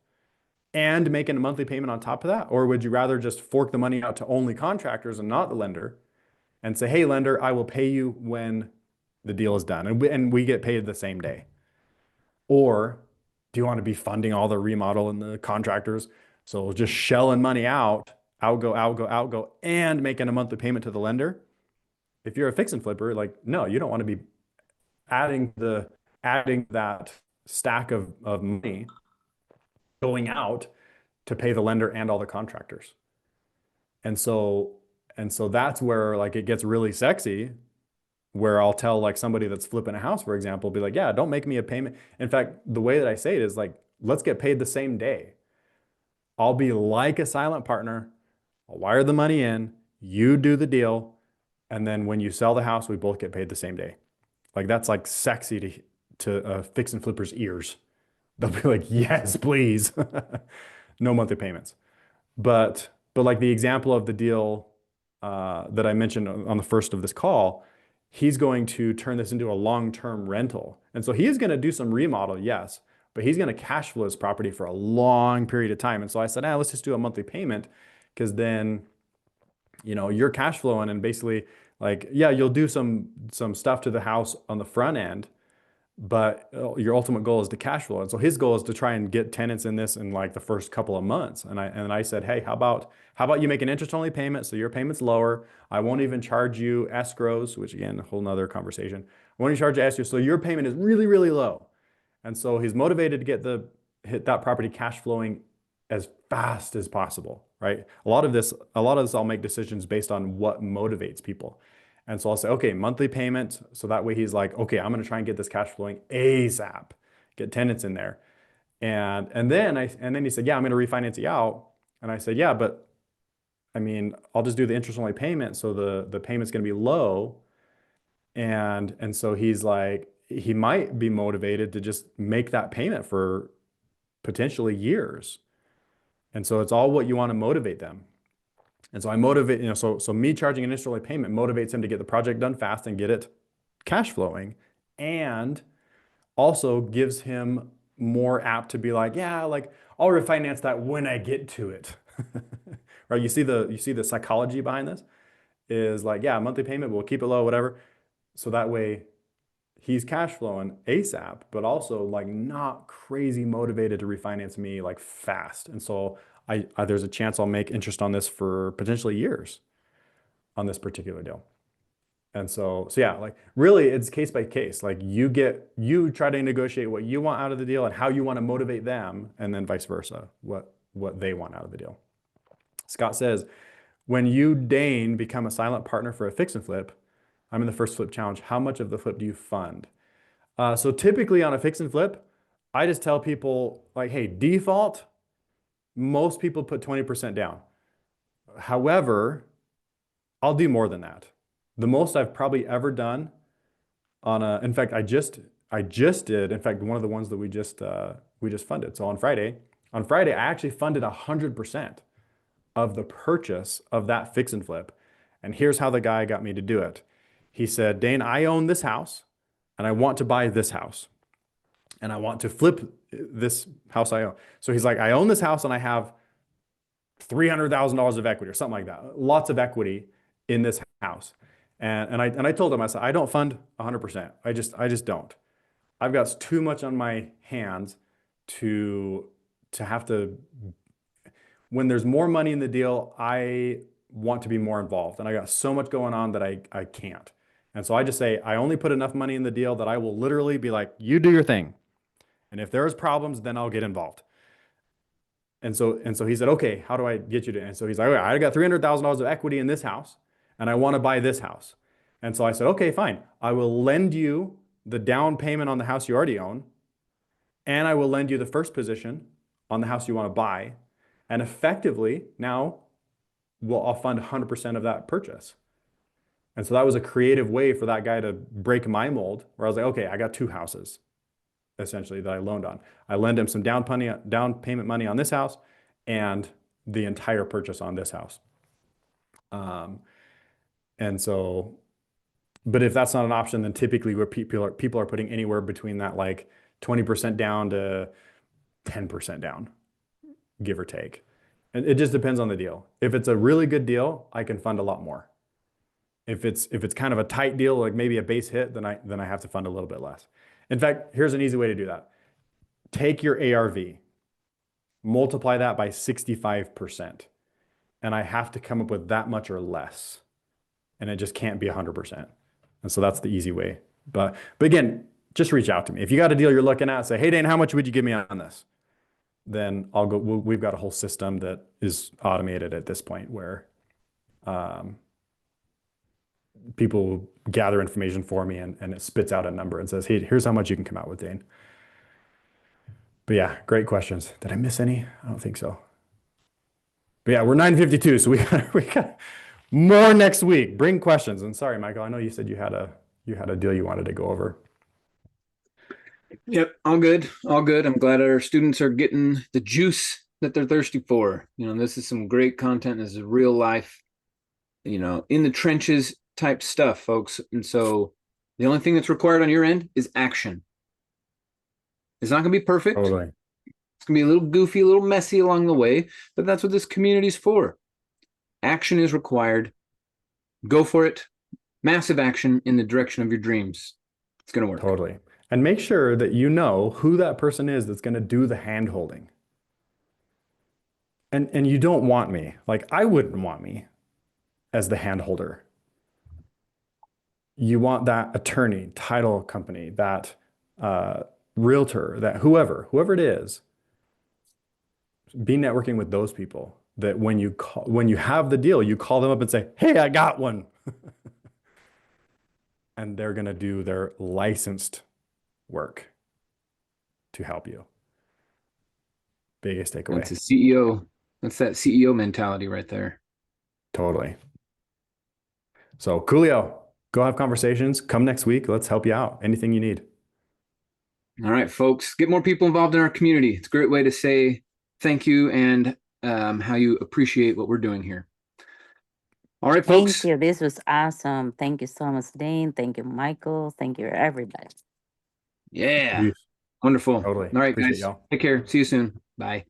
and making a monthly payment on top of that? Or would you rather just fork the money out to only contractors and not the lender and say, hey, lender, I will pay you when the deal is done and we get paid the same day? Or do you want to be funding all the remodel and the contractors? So just shelling money out, outgo, and making a monthly payment to the lender. If you're a fix and flipper, like, no, you don't want to be adding that stack of money going out to pay the lender and all the contractors. And so that's where like it gets really sexy, where I'll tell like somebody that's flipping a house, for example, be like, yeah, don't make me a payment. In fact, the way that I say it is like, let's get paid the same day. I'll be like a silent partner. I'll wire the money in, you do the deal. And then when you sell the house, we both get paid the same day. Like that's like sexy to fix and flippers' ears. They'll be like, yes, please. No monthly payments. But like the example of the deal that I mentioned on the first of this call, he's going to turn this into a long-term rental. And so he's going to do some remodel, yes, but he's going to cash flow his property for a long period of time. And so I said, let's just do a monthly payment, because then, you're cash flowing and basically like, yeah, you'll do some stuff to the house on the front end, but your ultimate goal is to cash flow. And so his goal is to try and get tenants in this in like the first couple of months. And I said, hey, how about you make an interest only payment so your payment's lower? I won't even charge you escrows, which again, a whole nother conversation. I won't even charge you escrows, so your payment is really, really low. And so he's motivated to hit that property cash flowing as fast as possible, right? A lot of this I'll make decisions based on what motivates people. And so I'll say, okay, monthly payment. So that way he's like, okay, I'm going to try and get this cash flowing ASAP, get tenants in there. And then he said, yeah, I'm going to refinance you out. And I said, yeah, but I mean, I'll just do the interest only payment. So the payment's going to be low. And so he's like, he might be motivated to just make that payment for potentially years. And so it's all what you want to motivate them. And so I motivate, so me charging an interest only payment motivates him to get the project done fast and get it cash flowing, and also gives him more apt to be like, yeah, like I'll refinance that when I get to it. Right? You see the psychology behind this is like, yeah, monthly payment, we'll keep it low, whatever. So that way he's cash flowing ASAP, but also like not crazy motivated to refinance me like fast. And so there's a chance I'll make interest on this for potentially years on this particular deal. And so yeah, like really it's case by case. Like you try to negotiate what you want out of the deal and how you want to motivate them, and then vice versa, what they want out of the deal. Scott says, when you, Daine, become a silent partner for a fix and flip, I'm in the first flip challenge, how much of the flip do you fund? So typically on a fix and flip, I just tell people like, hey, default, most people put 20% down. However, I'll do more than that. The most I've probably ever done in fact, I just did, in fact, one of the ones that we just funded. So on Friday, I actually funded 100% of the purchase of that fix and flip. And here's how the guy got me to do it. He said, Daine, I own this house and I want to buy this house and I want to flip this house I own. So he's like, I own this house and I have $300,000 of equity or something like that. Lots of equity in this house. And I told him, I said, I don't fund 100%. I just don't. I've got too much on my hands to have to, when there's more money in the deal, I want to be more involved. And I got so much going on that I can't. And so I just say, I only put enough money in the deal that I will literally be like, you do your thing. And if there's problems, then I'll get involved. And so he said, okay, how do I get you to? And so he's like, okay, I got $300,000 of equity in this house and I want to buy this house. And so I said, okay, fine. I will lend you the down payment on the house you already own. And I will lend you the first position on the house you want to buy. And effectively now I'll fund 100% of that purchase. And so that was a creative way for that guy to break my mold where I was like, okay, I got two houses essentially that I loaned on. I lend him some down payment money on this house and the entire purchase on this house. And so, but if that's not an option, then typically where people are putting anywhere between that like 20% down to 10% down, give or take. And it just depends on the deal. If it's a really good deal, I can fund a lot more. If it's kind of a tight deal, like maybe a base hit, then I have to fund a little bit less. In fact, here's an easy way to do that. Take your ARV, multiply that by 65%, and I have to come up with that much or less. And it just can't be 100%. And so that's the easy way. But again, just reach out to me. If you got a deal you're looking at, say, hey, Daine, how much would you give me on this? Then I'll go, we've got a whole system that is automated at this point where people gather information for me and it spits out a number and says, hey, here's how much you can come out with, Daine. But yeah, great questions. Did I miss any? I don't think so. But yeah, we're 9:52, so we got more next week. Bring questions. And sorry, Michael, I know you said you had a deal you wanted to go over. Yep, all good, all good. I'm glad our students are getting the juice that they're thirsty for. This is some great content. This is real life, in the trenches type stuff, folks. And so the only thing that's required on your end is action. It's not going to be perfect. Totally. It's going to be a little goofy, a little messy along the way, but that's what this community is for. Action is required. Go for it. Massive action in the direction of your dreams. It's going to work. Totally. And make sure that you know who that person is that's going to do the hand holding. And you don't want me. Like, I wouldn't want me as the hand holder. You want that attorney, title company, that realtor, that whoever it is. Be networking with those people that when you have the deal, you call them up and say, hey, I got one. And they're going to do their licensed work to help you. Biggest takeaway. That's a CEO. That's that CEO mentality right there. Totally. So Coolio, go have conversations. Come next week. Let's help you out. Anything you need. All right, folks. Get more people involved in our community. It's a great way to say thank you and how you appreciate what we're doing here. All right, folks. Thank you. This was awesome. Thank you so much, Daine. Thank you, Michael. Thank you, everybody. Yeah. Wonderful. Totally. All right, Appreciate guys. y'all. Take care. See you soon. Bye.